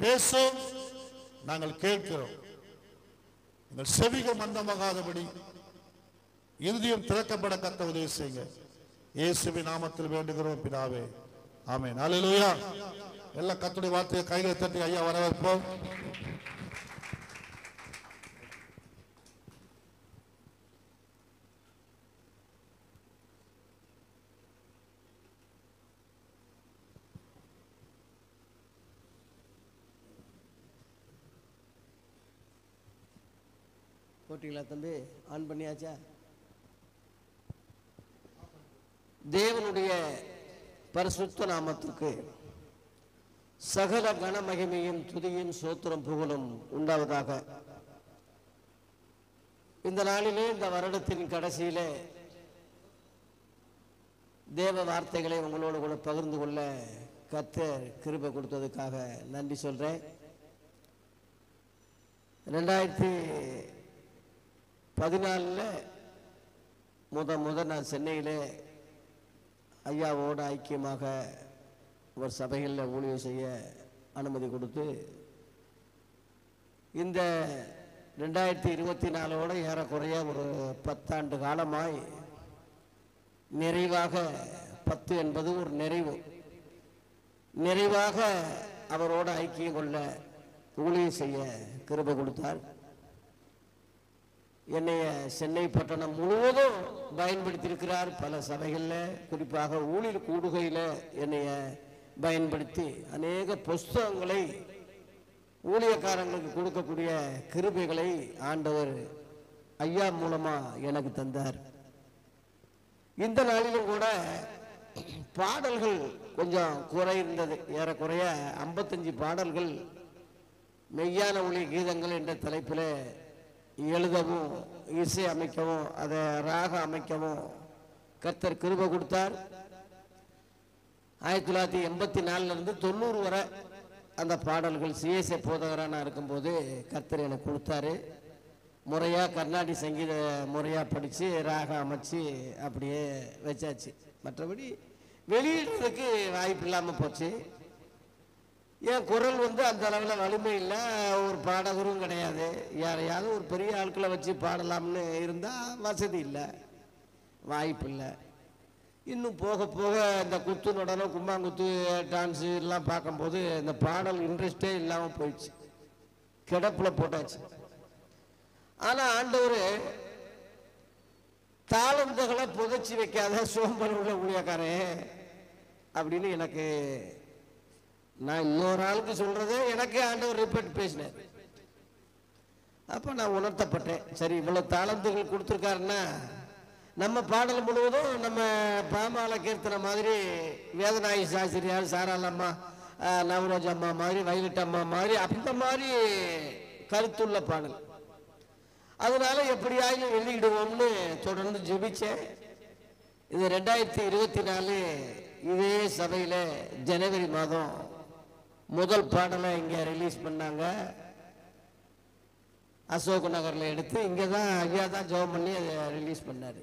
பேசும், நாங்கள் கேட்கிறோம். எங்கள் செவிகள் மந்தமாகாதபடி இருதயம் திறக்கப்பட கர்த்தர் உதவி செய்யுங்க. இயேசுவின் நாமத்தில் வேண்டுகிறோம் பிதாவே, ஆமென். அல்லேலூயா. எல்லா கர்த்தருடைய வார்த்தையை கைகளை தட்டி ஐயா வரவேற்போம். போட்டிங்களா தம்பி? ஆன் பண்ணியாச்சா? தேவனுடைய பரிசுத்த நாமத்திற்கு சகல கன மகிமையும் துதியும் சோத்திரம் புகழும் உண்டாவதாக. இந்த நாளிலே, இந்த வருடத்தின் கடைசியிலே தேவ வார்த்தைகளை உங்களோடு கூட பகிர்ந்து கொள்ள கர்த்தர் கிருபை கொடுத்ததுக்காக நன்றி சொல்றேன். 2014 நான் சென்னையில் ஐயாவோடு ஐக்கியமாக ஒரு சபைகளில் ஊழியம் செய்ய அனுமதி கொடுத்து, இந்த 2024 ஏறக்குறைய ஒரு 10 ஆண்டு காலமாய் நிறைவாக, 10 என்பது ஒரு நிறைவாக அவரோடு ஐக்கியம் கொள்ள ஊழியம் செய்ய கிருபை கொடுத்தார். என்னைய சென்னை பட்டணம் முழுவதும் பயன்படுத்தியிருக்கிறார். பல சபைகளில், குறிப்பாக ஊழியர் கூடுகையில் என்னைய பயன்படுத்தி அநேக புஸ்தகங்களை ஊழியக்காரங்களுக்கு கொடுக்கக்கூடிய கிருபைகளை ஆண்டவர் ஐயா மூலமா எனக்கு தந்தார். இந்த நாளிலும் கூட பாடல்கள் கொஞ்சம் குறை இருந்தது. ஏறக்குறைய 55 பாடல்கள் மெய்யான ஊழிய கீதங்கள் என்ற தலைப்பில் எழுதவும், இசை அமைக்கவும், அதை ராக அமைக்கவும் கர்த்தர் கிருபை கொடுத்தார். 1984 90 வரை அந்த பாடல்கள் சிஎஸ்ஐ போதகராக நான் இருக்கும்போது கர்த்தர் எனக்கு கொடுத்தாரு. முறையாக கர்நாடிக் சங்கீத முறையாக படித்து ராக அமைச்சு அப்படியே வச்சாச்சு. மற்றபடி வெளியிடுறதுக்கு வாய்ப்பு இல்லாமல் போச்சு. என் குரல் அந்த அளவில் வலிமை இல்லை, ஒரு பாடகரும் கிடையாது. யாரையாவது ஒரு பெரிய ஆட்களை வச்சு பாடலாம்னு இருந்தால் வசதி இல்லை, வாய்ப்பு இல்லை. இன்னும் போக போக இந்த குத்து நடனம், கும்பாங்குத்து, டான்ஸு எல்லாம் பார்க்கும்போது இந்த பாடல் இன்ட்ரெஸ்டே இல்லாமல் போயிடுச்சு, கிடப்பில் போட்டாச்சு. ஆனால் ஆண்டவர் தாளந்துகளை புதைச்சி வைக்காத சோம்பல் உள்ள ஊழியக்காரன் அப்படின்னு எனக்கு, நான் இன்னொரு ஆளுக்கு சொல்றதே எனக்கு ஆண்டவர் ரிப்பீட் பேசினேன். அப்போ நான் உணர்த்தப்பட்டேன், சரி இவ்வளவு தாளந்துகள் கொடுத்துருக்காருன்னா நம்ம பாடல் முழுவதும் நம்ம பாமால கீர்த்தனை மாதிரி, வேதநாயகி சாஸ்திரியார், சாராள் அம்மா, நவரோஜ் அம்மா மாதிரி, வயலட் அம்மா மாதிரி, அந்த மாதிரி கருத்துள்ள பாடல். அதனால எப்படியாயும் வெளியிடுவோம்னு தொடர்ந்து ஜெபிச்சேன். இது 2024 இதே சபையில் ஜனவரி மாதம் முதல் பாடலை இங்கே ரிலீஸ் பண்ணாங்க. அசோக் நகரில் எடுத்து இங்கே தான் ஐயா தான் ஜெபம் பண்ணி அதை ரிலீஸ் பண்ணார்.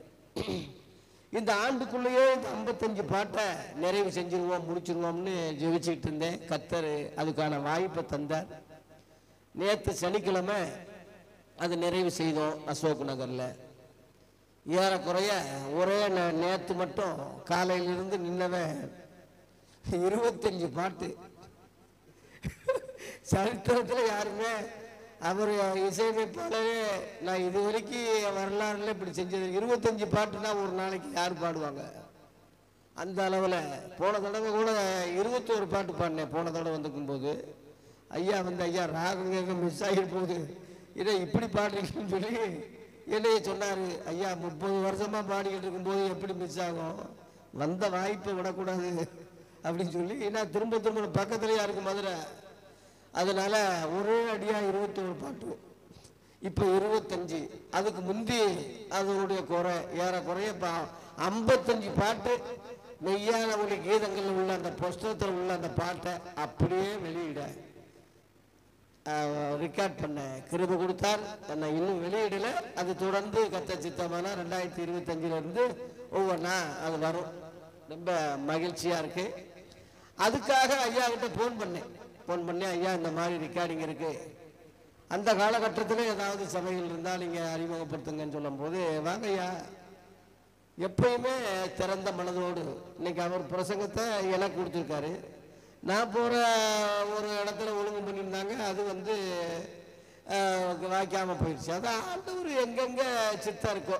இந்த ஆண்டுக்குள்ளேயே இந்த 55 பாட்டை நிறைவு செஞ்சிருவோம், முடிச்சிருவோம்னு ஜெபிச்சுக்கிட்டு இருந்தேன். கர்த்தர் அதுக்கான வாய்ப்பை தந்தார். நேற்று சனிக்கிழமை அது நிறைவு செய்தோம் அசோக் நகரில். ஏறக்குறைய ஒரே நேற்று மட்டும் காலையிலிருந்து நின்னவன் 25 பாட்டு. சரித்திரத்தில் யாருமே, அவர் இசையமைப்பாளரே நான் இது வரைக்கும் வரலாறுல இப்படி செஞ்சது 25 பாட்டுனா ஒரு நாளைக்கு யார் பாடுவாங்க? அந்த அளவில். போன தடவை கூட 21 பாட்டு பாடினேன். போன தடவை வந்துக்கும்போது ஐயா ஐயா ராகம் கேட்க மிஸ் ஆகிட்டு போகுது, இதை இப்படி பாடுறீங்கன்னு சொல்லி என்னைய சொன்னார். ஐயா 30 வருஷமாக பாடிக்கிட்டு இருக்கும்போது எப்படி மிஸ் ஆகும், வந்த வாய்ப்பை விடக்கூடாது அப்படின்னு சொல்லி, ஏன்னா திரும்ப திரும்ப பக்கத்துலையா இருக்கு மதுரை. அதனால ஒரே அடியா 21 பாட்டு, இப்போ 25. அதுக்கு முந்தி அதனுடைய குறை ஏறக்குறைய 55 பாட்டு மெய்யான ஒளி கீதங்கள் உள்ள அந்த புஸ்தகத்தில் உள்ள அந்த பாட்டை அப்படியே வெளியிட ரெக்கார்ட் பண்ண கிருபை கொடுத்தார். நான் இன்னும் வெளியிடல. அது தொடர்ந்து கத்த சித்தமான 2025 ஒவ்வொன்றா அது வரும். ரொம்ப மகிழ்ச்சியா இருக்கு. அதுக்காக ஐயா கிட்ட போன் பண்ணேன். ஃபோன் பண்ணி ஐயா இந்த மாதிரி ரெக்கார்டிங் இருக்கு, அந்த காலகட்டத்தில் ஏதாவது சபைகள் இருந்தால் நீங்கள் அறிமுகப்படுத்துங்கன்னு சொல்லும்போது, வாங்க ஐயா, எப்பயுமே திறந்த மனதோடு. இன்னைக்கு அவர் பிரசங்கத்தை எனக்கு கொடுத்துருக்காரு. நான் போகிற ஒரு இடத்துல ஒழுங்கு பண்ணியிருந்தாங்க, அது வாய்க்காமல் போயிடுச்சு. அதான் ஆண்டவர் எங்கெங்கே சித்தம் இருக்கோ.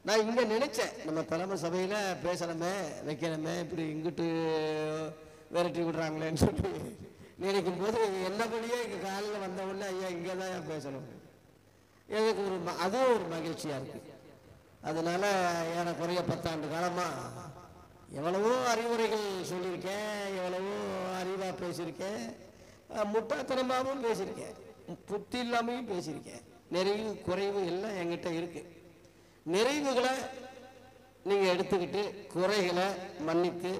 நான் இங்கே நினைச்சேன், நம்ம தலைமை சபையில் பேசணுமே வைக்கணுமே, இப்படி இங்கிட்டு விரட்டி விடுறாங்களேன்னு சொல்லி நினைக்கும் போது என்னபடியே இங்கே காலையில் வந்த உடனே ஐயா இங்கே தான் பேசணும், எனக்கு அதுவும் ஒரு மகிழ்ச்சியாக இருக்குது. அதனால ஏறக்குறைய 10 ஆண்டு காலமாக எவ்வளவோ அறிவுரைகள் சொல்லியிருக்கேன், எவ்வளவோ அறிவாக பேசியிருக்கேன், முட்டாத்தனமாகவும் பேசியிருக்கேன், புத்தி இல்லாமையும் பேசியிருக்கேன். நிறைவு குறைவு எல்லாம் என்கிட்ட இருக்கு. நிறைவுகளை நீங்கள் எடுத்துக்கிட்டு குறைகளை மன்னித்து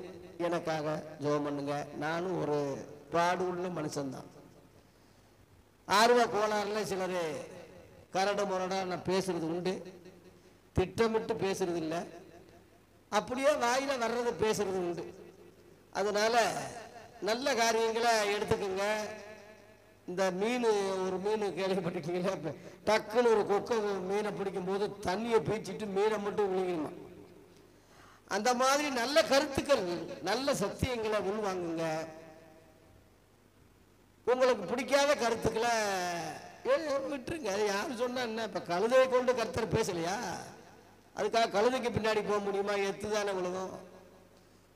எனக்காக ஜெபம் பண்ணுங்க. நானும் ஒரு பாடு உள்ள மனுஷன்தான். ஆர்வ கோளாறுல சிலர் கரடு முரடா நான் பேசுறது உண்டு, திட்டமிட்டு பேசுறது இல்லை, அப்படியே வாயில வர்றது பேசுறது உண்டு. அதனால நல்ல காரியங்களை எடுத்துக்கோங்க. இந்த ஒரு மீன் கேள்விப்பட்டிருக்கீங்களா, டக்குன்னு ஒரு கொக்கை மீனை பிடிக்கும் போது தண்ணியை பீச்சிட்டு மீனை மட்டும் விழுங்கணுமா, அந்த மாதிரி நல்ல கருத்துக்கள் நல்ல சத்தியங்களை உள்வாங்குங்க. உங்களுக்கு பிடிக்காத கருத்துக்களை விட்டுருங்க. யாரு சொன்னா என்ன, இப்ப கழுதையை கொண்டு கர்த்தர் பேசலையா, அதுக்காக கழுதைக்கு பின்னாடி போக முடியுமா? எத்துதானே விழுகும்.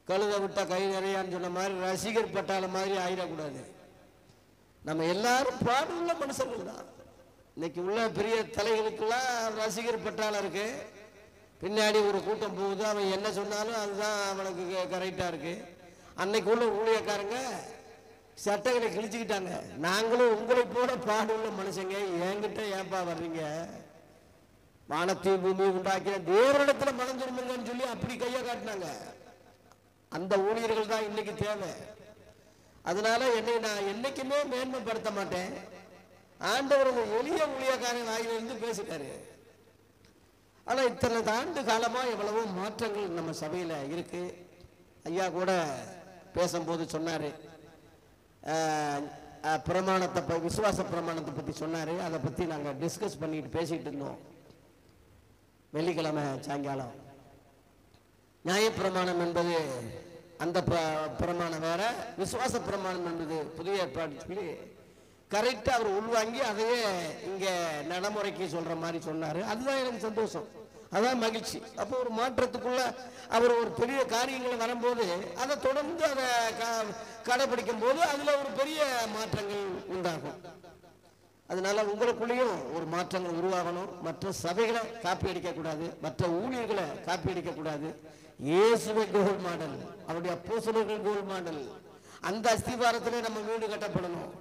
கழுதை விட்டா கை நிறையான்னு சொன்ன மாதிரி ரசிகர் பட்டாள மாதிரி ஆயிடக்கூடாது. நம்ம எல்லாரும் பாடுள்ள மனுஷர்கள் தான். இன்னைக்கு உள்ள பெரிய தலைகளுக்கெல்லாம் ரசிகர் பட்டாளம் இருக்கு, பின்னாடி ஒரு கூட்டம் போகுது, அவன் என்ன சொன்னாலும் அதுதான் அவனுக்கு கரெக்டா இருக்கு. அன்னைக்கு உள்ள ஊழியக்காரங்க சட்டைகளை கிழிச்சுக்கிட்டாங்க. நாங்களும் உங்களை போல பாடுள்ள மனுஷங்க, என்கிட்ட ஏன்பா வர்றீங்க, வானத்தையும் பூமியை உண்டாக்கிற தேவரிடத்துல மனம் திரும்புங்கன்னு சொல்லி அப்படி கையை காட்டினாங்க. அந்த ஊழியர்கள் தான் இன்னைக்கு தேவை. அதனால நான் என்னைக்குமே மேன்மைப்படுத்த மாட்டேன். ஆண்டவர் எளிய ஊழியக்காரன் வாயிலிருந்து பேசிட்டாரு. ஆனா இத்தனை ஆண்டு காலமா எவ்வளவோ மாற்றங்கள் நம்ம சபையில இருக்கு. ஐயா கூட பேசும்போது சொன்னாரு, பிரமாணத்தை விசுவாச பிரமாணத்தை பத்தி சொன்னாரு. அதை பத்தி நாங்க டிஸ்கஸ் பண்ணிட்டு பேசிட்டு இருந்தோம் வெள்ளிக்கிழமை சாயங்காலம். நியாயப்பிரமாணம் என்பது அந்த பிரமாணம் வேற, விசுவாச பிரமாணம் என்பது புதிய ஏற்பாடு சொல்லி கரெக்டா அவர் உள்வாங்கி அதையே இங்க நடைமுறைக்கு சொல்ற மாதிரி சொன்னாரு. அதுதான் எனக்கு சந்தோஷம், அதான் மகிழ்ச்சி. அப்போ ஒரு மாற்றத்துக்குள்ள அவர் ஒரு பெரிய காரியங்கள் வரும்போது அதை தொடர்ந்து அதை கடைபிடிக்கும் போது அதுல ஒரு பெரிய மாற்றங்கள் உண்டாகும். அதனால உங்களுக்குள்ளேயும் ஒரு மாற்றங்கள் உருவாகணும். மற்ற சபைகளை காப்பி அடிக்க கூடாது, மற்ற ஊழியர்களை காப்பி அடிக்க கூடாது. இயேசுவை கோல் மாடல், அவருடைய அப்போஸ்தலர்கள் கோல் மாடல். அந்த அஸ்திவாரத்திலே நம்ம வீடு கட்டப்படணும்.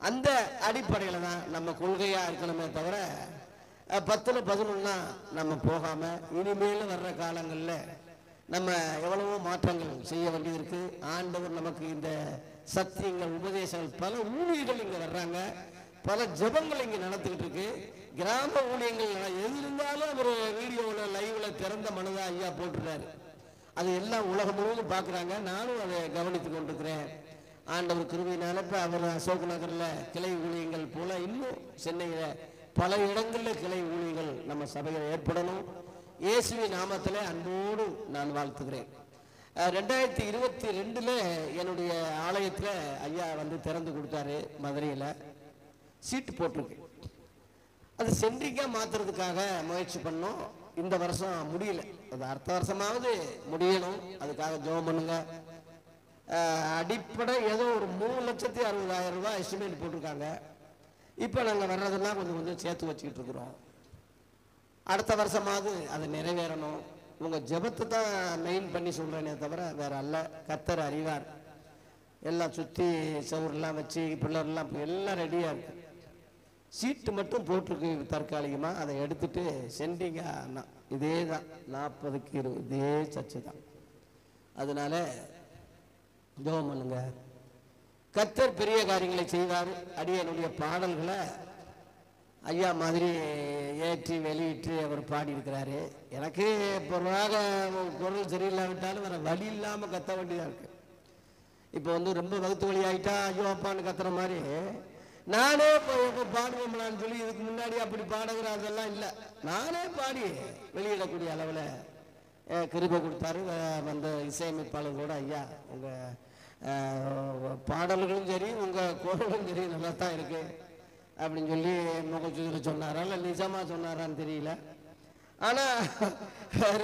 அந்த அடிப்படையில தான் நம்ம கொள்கையா இருக்கணுமே தவிர 10ல் 11 நம்ம போகாம இனிமேல் வர்ற காலங்களில் நம்ம எவ்வளவோ மாற்றங்கள் செய்ய வேண்டியது இருக்கு. ஆண்டவர் நமக்கு இந்த சத்தியங்கள் உபதேசங்கள் பல ஊழியர்கள் இங்க வர்றாங்க, பல ஜபங்கள் இங்க நடந்துகிட்டு இருக்கு. கிராம ஊழியங்கள் எது இருந்தாலும் ஒரு வீடியோவில் லைவ்ல திறந்த மனதா ஐயா போட்டுறாரு. அது எல்லாம் உலகம் முழுவதும் பார்க்குறாங்க. நானும் அதை கவனித்து கொண்டிருக்கிறேன். ஆண்டவர் கிருபையினால இப்போ அவர் அசோக் நகரில் கிளை ஊழியங்கள் போல இன்னும் சென்னையில் பல இடங்களில் கிளை ஊழியங்கள் நம்ம சபையில் ஏற்படணும். இயேசுவின் நாமத்தில் அன்போடு நான் வாழ்த்துகிறேன். 2022 என்னுடைய ஆலயத்தில் ஐயா திறந்து கொடுத்தாரு. மதுரையில் சீட்டு போட்டிருக்கு. அது சென்ட்ரிக்காக மாற்றுறதுக்காக முயற்சி பண்ணோம். இந்த வருஷம் முடியல, அது அடுத்த வருஷமாவது முடியணும். அதுக்காக ஜெபம் பண்ணுங்க. அடிப்படை ஏதோ ஒரு 3,60,000 ரூபாய் எஸ்டிமேட் போட்டிருக்காங்க. இப்போ நாங்கள் வர்றதெல்லாம் கொஞ்சம் கொஞ்சம் சேர்த்து வச்சுக்கிட்டு இருக்கிறோம். அடுத்த வருஷமாவது அது நிறைவேறணும். உங்கள் ஜெபத்தை தான் மெயின் பண்ணி சொல்கிறேனே தவிர வேற அல்ல. கர்த்தர் அறிவார். எல்லாம் சுற்றி சவுரெல்லாம் வச்சு பிள்ளர்லாம் எல்லாம் ரெடியாக இருக்கு. சீட்டு மட்டும் போட்டிருக்கு தற்காலிகமாக. அதை எடுத்துட்டு சென்டிங்கா இதே தான் 40க்கு 20 இதே சர்ச்சை தான். அதனால ஜெபம் பண்ணுங்க. கர்த்தர் பெரிய காரியங்களை செய்வார். அடியனுடைய பாடல்களை ஐயா மாதிரி ஏற்றி வெளியிட்டு அவர் பாடியிருக்கிறாரு. எனக்கு பொருளாக குரல் சரியில்லாவிட்டாலும் வேற வழி இல்லாமல் கத்த வேண்டியதாக இருக்கு. இப்போ வந்து ரொம்ப வகுத்து வழி ஆகிட்டா ஐயோ அப்பான்னு கத்துற மாதிரி நானே இப்போ பாடுவோம்லான்னு சொல்லி இதுக்கு முன்னாடி அப்படி பாடுகிற அதெல்லாம் இல்லை. நானே பாடி வெளியிடக்கூடிய அளவில் கிருபை கொடுத்தாரு. வந்த இசையமைப்பாளர்களோட ஐயா உங்கள் பாடல்களும் சரி உங்கள் குரலும் சரி நல்லா தான் இருக்கு அப்படின்னு சொல்லி முகச்சூதில் சொன்னாரா இல்லை நிஜமாக சொன்னாரான்னு தெரியல. ஆனால்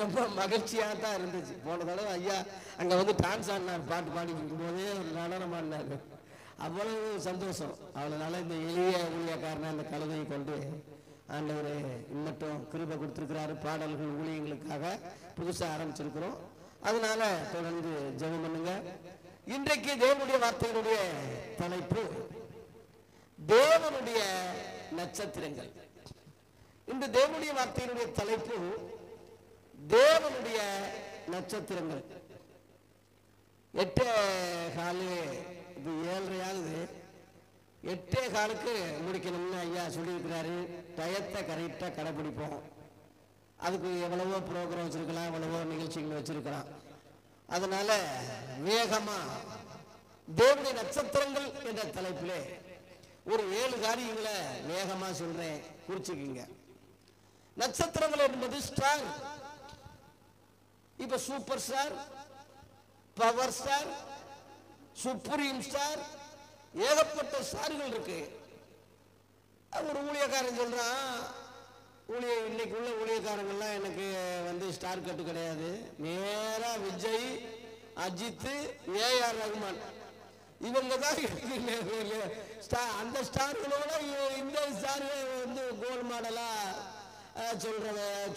ரொம்ப மகிழ்ச்சியாக தான் இருந்துச்சு. போன தடவை ஐயா அங்கே வந்து டான்ஸ் ஆடினார், பாட்டு பாடி இருக்கும்போதே ஒரு நடனம் ஆடினார். அவ்வளவு சந்தோஷம். அதனால இந்த எளிய ஊழியக்காரனை அந்த கழுதையை கொண்டு ஆண்டவர் இன்னட்டும் கிருபை கொடுத்துருக்கிறாரு. பாடல்கள் ஊழியங்களுக்காக புதுசாக ஆரம்பிச்சிருக்கிறோம். அதனால தொடர்ந்து ஜெபம் பண்ணுங்க. இன்றைக்கு தேவனுடைய வார்த்தைகளுடைய தலைப்பு தேவனுடைய நட்சத்திரங்கள். இந்த தேவனுடைய வார்த்தையினுடைய தலைப்பு தேவனுடைய நட்சத்திரங்கள். 8:15 இது 7:30 8:15 முடிக்கணும்னு ஐயா சொல்லியிருக்கிறாரு. டயத்தை கரெக்டாக கடைப்பிடிப்போம். அதுக்கு எவ்வளவோ ப்ரோக்ராம் வச்சிருக்கலாம், எவ்வளவோ நிகழ்ச்சிகள் வச்சிருக்கலாம். அதனால வேகமா தேவனுடைய நட்சத்திரங்கள் என்ற தலைப்பிலே ஒரு 7 காரியங்களை வேகமா சொல்றேன், குறிச்சுக்குங்க. நட்சத்திரங்கள் என்பது ஸ்டார். இப்ப super star, power star, supreme star, ஏகப்பட்ட ஸ்டார்கள் இருக்கு. ஒரு ஊழியக்காரன் சொல்றான், இன்னைக்கு உள்ள ஊழியக்காரங்கள்லாம் எனக்கு வந்து ஸ்டார் கட்டு கிடையாது, நேரா விஜய், அஜித், ஏஆர் ரகுமான் இவங்க தான் அந்த ஸ்டார்களோட இந்த ஸ்டார் வந்து கோல் மாடலா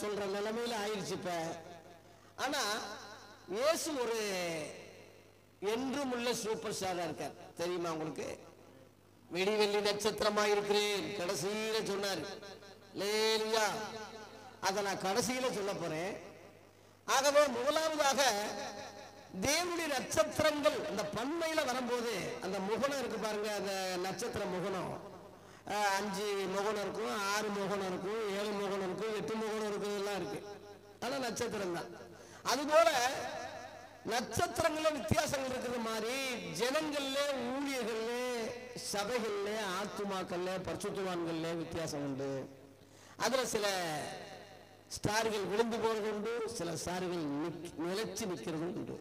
சொல்ற நிலைமையில ஆயிடுச்சு இப்ப. ஆனா இயேசு ஒரு என்றும் உள்ள சூப்பர் ஸ்டாரா இருக்கார். தெரியுமா உங்களுக்கு? வெடிவெள்ளி நட்சத்திரமா இருக்கிறேன் கடைசியில சொன்னார். லேலியா அதை நான் கடைசியில சொல்ல போறேன். ஆகவே முதலாவதாக தேவனுடைய நட்சத்திரங்கள் அந்த பன்மையில வரும்போது அந்த முகனம் இருக்கு பாருங்க, அந்த நட்சத்திர முகனம் 5 முகனம் இருக்கும், 6 முகனம் இருக்கும், 7 முகனம் இருக்கும், 8 முகனம் இருக்கும், எல்லாம் இருக்கு. ஆனா நட்சத்திரம் தான். அதுபோல நட்சத்திரங்கள வித்தியாசங்கள் இருக்கிற மாதிரி ஜனங்கள்ல, ஊழியர்கள்ல, சபைகள்ல, ஆத்துமாக்கள்ல, பரிசுத்தவான்கள்ல வித்தியாசம் உண்டு. அதுல சில ஸ்டார்கள் விழுந்து போறது உண்டு, சில ஸ்டார்கள் நிலைச்சு நிற்கிறது உண்டு.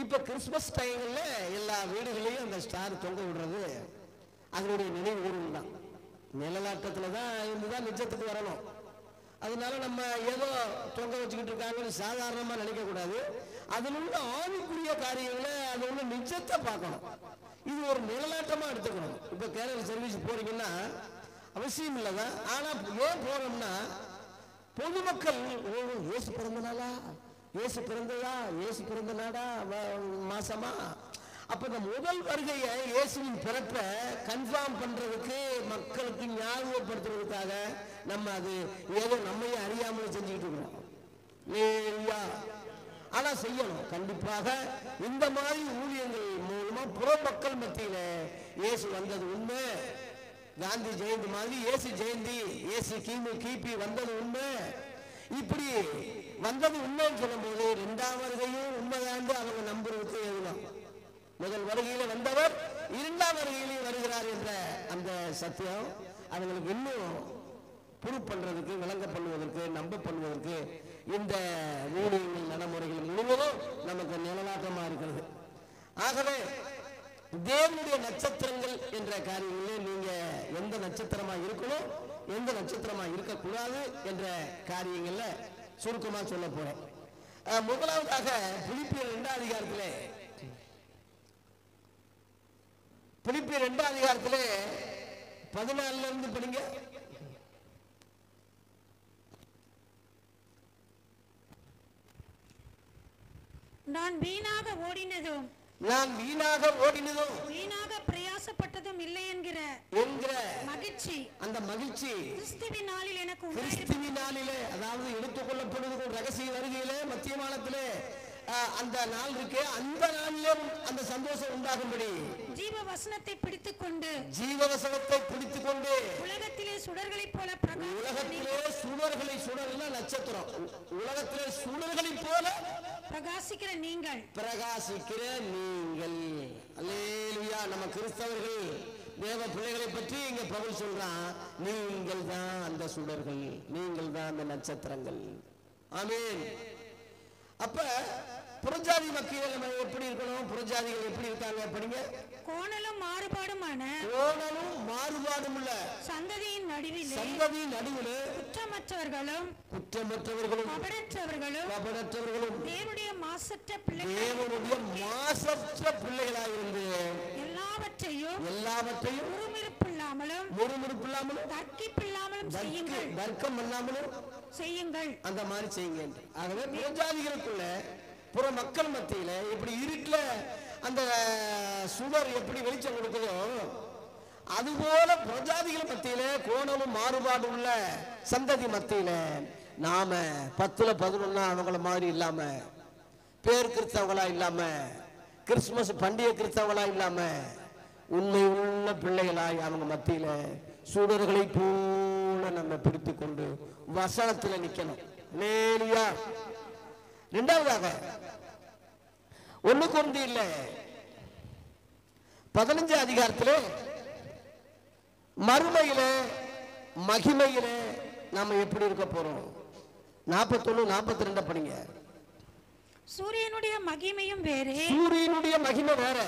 இப்ப கிறிஸ்துமஸ் டைம்ல எல்லா வீடுகளையும் அந்த ஸ்டார் தொங்க விடுறது அதனுடைய நினைவு கூறும் தான். நிழலாட்டத்துல தான் இருந்துதான் நிஜத்துக்கு வரணும். அதனால நம்ம ஏதோ தொங்க வச்சுக்கிட்டு இருக்காங்கன்னு சாதாரணமா நினைக்க கூடாது. அதுல உள்ள ஆவிக்குரிய காரியங்களை அது உள்ள நிஜத்தை பார்க்கணும். இது ஒரு நிழலாட்டமா எடுத்துக்கணும். இப்ப கேரள சர்வீஸ் போறீங்கன்னா அவசியம் இல்லதான். ஆனா ஏன் போறோம்னா பொதுமக்கள் இயேசு பிறந்த நாளா, இயேசு பிறந்ததா, இயேசு பிறந்த நாடா, மாசமா, அப்ப இந்த முதல் வருகையை இயேசுவின் பிறப்ப கன்ஃபார்ம் பண்றதுக்கு மக்களுக்கு ஞாபகப்படுத்துறதுக்காக நம்ம அது ஏதோ நம்மையே அறியாமல் செஞ்சுக்கிட்டு இருக்கோம். ஆனா செய்யணும் கண்டிப்பாக. இந்த மாதிரி ஊழியங்கள் மூலமா புற மக்கள் மத்தியில இயேசு வந்தது உண்மை. காந்தி ஜெயந்தி மாதிரி இயேசு ஜெயந்தி, இயேசு கிபி வந்தது உண்மை. இப்படி வந்தது உண்மைன்னு சொல்லும் போது 2ஆம் வருகையும் உண்மைதான் அவங்க நம்புறதுக்கு எதுவும். முதல் வருகையில வந்தவர் 2ஆம் வருகையிலும் வருகிறார் என்ற அந்த சத்தியம் அவங்களுக்கு இன்னும் ப்ரூவ் பண்றதுக்கு, விளங்க பண்ணுவதற்கு, நம்ப பண்ணுவதற்கு இந்த ஊழியர்கள் நடைமுறைகள் முழுவதும் நமக்கு நிலநாட்டமா இருக்கிறது. ஆகவே தேவனுடைய நட்சத்திரங்கள் என்ற காரியங்களே நீங்க எந்த நட்சத்திரமா இருக்கணும், எந்த நட்சத்திரமா இருக்கக்கூடாது என்ற காரியங்கள்ல சுருக்கமா சொல்ல போறேன். முதலாவதாக பிலிப்பியர் 2ஆம் அதிகாரத்திலே 14 இருந்து படிங்க. நான் வீணாக ஓடினதும் வீணாக பிரயாசப்பட்டதும் இல்லை என்கிற மகிழ்ச்சி, அந்த மகிழ்ச்சி கிறிஸ்துவின் நாளில் எனக்கு கிறிஸ்துவின் நாளிலே, அதாவது எடுத்துக்கொள்ளப்படுவது ரகசிய வருகையிலே மத்திய மாதத்திலே அந்த நாள் இருக்கு. அந்த நாளிலே அந்த சந்தோஷம் உண்டாகும்படி ஜீவ வசனத்தை பிடித்துக்கொண்டு உலகத்திலே சுடர்களை போல உலகத்திலே சுடர்களை, சுடர்னா நட்சத்திரம், உலகத்திலே சுடர்களை போல பிரகாசிக்கிற நீங்கள் அல்லேலூயா. நம்ம கிறிஸ்தவர்கள் தேவ பிள்ளைகளை பற்றி இங்க பவுல் சொல்றான், நீங்கள் தான் அந்த சுடர்கள், நீங்கள் தான் அந்த நட்சத்திரங்கள். ஆமென். அப்ப புறஜாதி மக்கள் நம்ம எப்படி இருக்கணும்? புறஜாதிகள் எப்படி இருக்காங்க படிங்க. கோணலும் மாறுபாடுமான சந்ததியின் நடுவிலே குற்றமற்றவர்களும் கபடற்றவர்களும் தேவனுடைய மாசற்ற பிள்ளைகளாக இருந்து எல்லாவற்றையும் முறுமுறுப்பில்லாமலும் தர்க்கிப்பில்லாமலும் செய்யுங்கள். அந்த மாதிரி செய்யுங்க. ஆகவே புறஜாதிகளுக்குள்ள புற மக்கள் மத்தியில இப்படி இருட்டுல அந்த சுடர் எப்படி வெளிச்சம் கொடுக்குதோ அதுபோல பிரஜாதிகள் மத்தியில கோணலும் மாறுபாடு உள்ள சந்ததி மத்தியில நாம 10-11 அவங்கள மாதிரி இல்லாம, பேர் கிறிஸ்தவங்களா இல்லாம, கிறிஸ்துமஸ் பண்டிகை கிறிஸ்தவங்களா இல்லாம, உண்மை உள்ள பிள்ளைகளாய் அவங்க மத்தியில சுடர்களை போல நம்ம பிடித்து கொண்டு வசனத்துல நிக்கணும். அல்லேலூயா. இரண்டாவதாக 1 கொரிந்தியர் 15 அதிகாரத்திலே மறுமையிலே மகிமையிலே நாம எப்படி இருக்க போறோம்? 41-42 படிங்க. சூரியனுடைய மகிமையும் வேறே, சூரியனுடைய மகிமை வேற,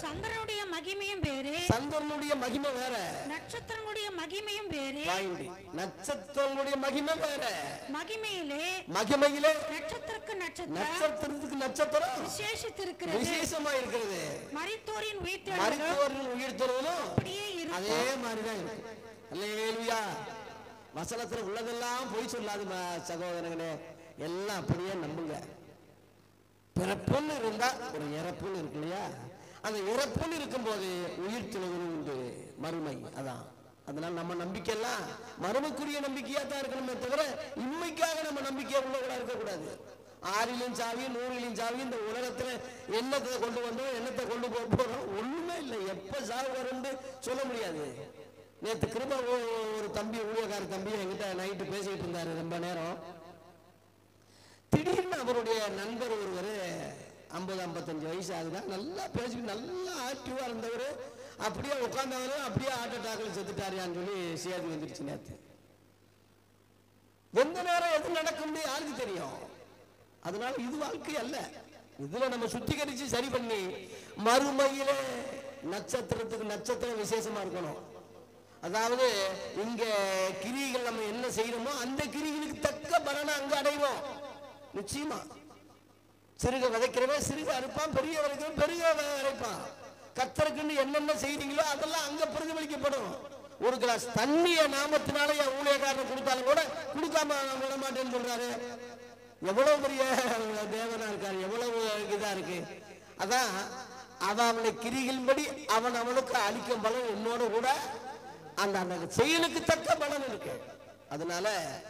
சந்திரனுடைய மகிமையும் வேறே, சந்திரனுடைய மகிமை வேற, நட்சத்திரங்களுடைய மகிமையும் வேறே, நட்சத்திரங்களுடைய மகிமை வேற. மகிமையிலே நட்சத்திரத்துக்கு நட்சத்திரம் விசேஷமா இருக்கிறது. மரித்தோரின் உயிர்த்தெழுதலும் அதே மாதிரிதான் இருக்கு. அல்லேலூயா. வசனத்துல உள்ளதெல்லாம் பொய் சொல்லாது சகோதரர்களே, எல்லாம் அப்படியே நம்புங்க. பிறப்புன்னு இருந்தா ஒரு இறப்புன்னு இருக்கு இல்லையா? அந்த இறப்புன்னு இருக்கும் போது உயிர்த்தெழுதலும் உண்டு, மறுமை. அதான். அதனால நம்ம நம்பிக்கையெல்லாம் மறுமைக்குரிய நம்பிக்கையா தான் இருக்கணுமே தவிர இம்மைக்காக நம்ம நம்பிக்கை உள்ளவங்களா இருக்கக்கூடாது. 6லும் சாவி 100லும் சாவி இந்த உலகத்துல என்னத்தை கொண்டு வந்தோம், என்னத்தை கொண்டு போறோம், ஒண்ணுமே இல்லை. எப்ப சாவு வரும்னு சொல்ல முடியாது. நேற்று கிருபா ஒரு தம்பி, ஊழியக்கார தம்பி என்கிட்ட நைட்டு பேசிட்டு இருந்தாரு ரொம்ப நேரம். திடீர்னு அவருடைய நண்பர் ஒருவர் 50-55 வயசு ஆகுதான், நல்லா பேசிட்டு நல்லா ஆக்டிவா இருந்தவர் அப்படியே உட்கார்ந்தவரும் அப்படியே ஹார்ட் அட்டாக்ல செத்துட்டாரியான்னு சொல்லி சேதி வந்துருச்சு நேற்று. எந்த நேரம் எது நடக்கும் யாருக்கு தெரியும்? அதனால இது வாழ்க்கை அல்ல. இதுல நம்ம சுத்திகரிச்சு சரி பண்ணி மறுமையில நட்சத்திரத்துக்கு நட்சத்திரம் விசேஷமா இருக்கணும். அதாவது இங்க கிரிகள் நம்ம என்ன செய்யணுமோ அந்த கிரிகளுக்கு தக்க பலனை அங்க அடைவோம் நிச்சயமா. சிறுக விதைக்கிறவன் சிறுக அறுப்பான், பெரிய விதைக்கிறவன் பெரிய விதைப்பான். கர்த்தருக்குன்னு என்னென்ன செய்றீங்களோ அதெல்லாம் அங்க பிரதிபலிக்கப்படும். ஒரு கிளாஸ் தண்ணிய நாமத்தினால என் ஊழியக்காரன் கொடுத்தாலும் கூட கொடுக்காம விட மாட்டேன்னு சொல்றாரு. எவ்வளவு பெரிய தேவனா இருக்காரு, எவ்வளவு இதா இருக்கு. அதான் அவனுடைய கிரிகளின்படி அவனுக்கு அளிக்கும் பலன் என்னோட கூட அந்த அந்த செயலுக்கு தக்க பலன் இருக்கு. அதனால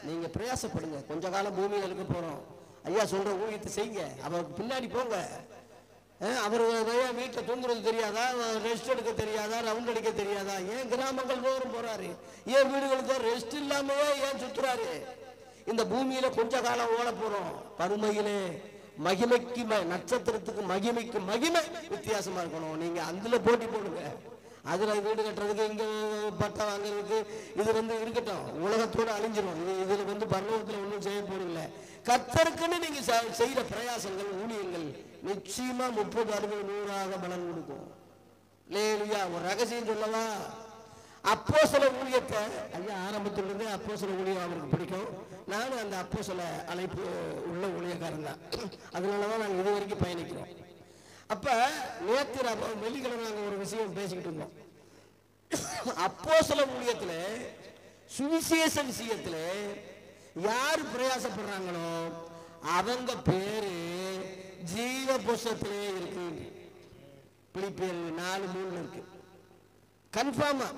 நீங்க பிரயாசப்படுங்க. கொஞ்ச காலம் பூமியில இருக்க போறோம். ஐயா சொல்ற ஊழியத்தை செய்யுங்க. அவருக்கு பின்னாடி போங்க. அவர் வீட்டில் தூங்குறது தெரியாதா, ரெஸ்ட் எடுக்க தெரியாதா, ரவுண்ட் அடிக்க தெரியாதா? ஏன் கிராமங்கள் தோறும் போறாரு? ஏன் வீடுகளுக்கு ரெஸ்ட் இல்லாமவே ஏன் சுத்துறாரு? இந்த பூமியில கொஞ்ச காலம் ஓட போறோம். பருமையிலே மகிமைக்கு நட்சத்திரத்துக்கு மகிமைக்கு மகிமை வித்தியாசமா இருக்கணும். நீங்க அதுல போட்டி போடுங்க. அதுல வீடு கட்டுறதுக்கு இங்க பட்டா வாங்குறதுக்கு இது இருக்கட்டும், உலகத்தோட அழிஞ்சிடும். இதுல பரலோகத்துல ஒன்றும் செய்ய போறதில்ல. கர்த்தருக்குன்னு நீங்க செய்யற பிரயாசங்கள் ஊழியங்கள் நிச்சயமா 30, 60, 100 பலன் கொடுக்கும். லேலுயா. ஒரு ரகசியம் சொல்லவா? அப்போஸ்தல ஊழியத்தை ஐயா ஆரம்பத்திலிருந்து அப்போஸ்தல ஊழியம் அவருக்கு பிடிக்கும். நானும் அந்த அப்போஸ்தல அழைப்பு உள்ள ஊழியக்காரன் தான். அதனாலதான் நாங்கள் இது வரைக்கும் பயணிக்கிறோம். அப்ப நேற்று வெள்ளிக்கிழமை நாங்கள் ஒரு விஷயம் பேசிக்கிட்டு இருந்தோம். அப்போஸ்தல ஊழியத்துல சுவிசேஷ விஷயத்துல யார் பிரயாசப்படுறாங்களோ அவங்க பேரு ஜீவ புஸ்தகத்திலே இருக்கு. பிலிப்பியர் 4:3 இருக்கு. கன்ஃபார்மா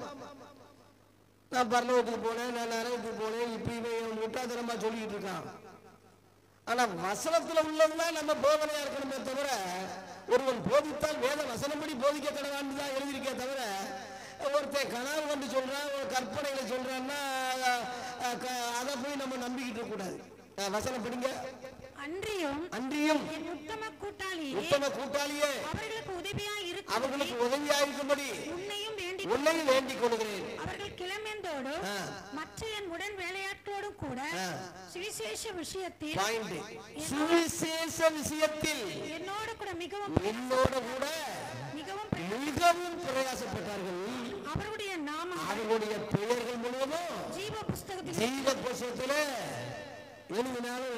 நான் பரலோகத்துக்கு போனேன், நான் நரகத்துக்கு போனேன், இப்படி முட்டாதனமா சொல்லிட்டு இருக்கான். ஆனா வசனத்துல உள்ளதுதான் நம்ம போதனையா இருக்கணுமே தவிர ஒருவன் போதித்தால் வேத வசனப்படி போதிக்க கடவான்னு தான் எழுதியிருக்கே தவிர ஒருத்தன் கனவு கொண்டு சொல்றான், ஒரு கற்பனைகளை சொல்றான்னா அதை போய் நம்ம நம்பிக்கிட்டு இருக்க கூடாது. வசனம் படிங்க. அன்றியும் என் உத்தம கூட்டாளியே அவர்களுக்கு உதவியாய் இருக்கும்படி உன்னையும் வேண்டிக் கொள்கிறேன். அவர்கள் கிளம்பெந்தோடு மற்ற என் உடன் வேலையாட்களோடும் கூட சுவிசேஷ விஷயத்தில் என்னோடு கூட மிகவும் பிரயாசப்பட்டார்கள். அவருடைய பெயர்கள் முழுவதும் ஜீவ புஸ்தகத்தில் எழுதினாலும்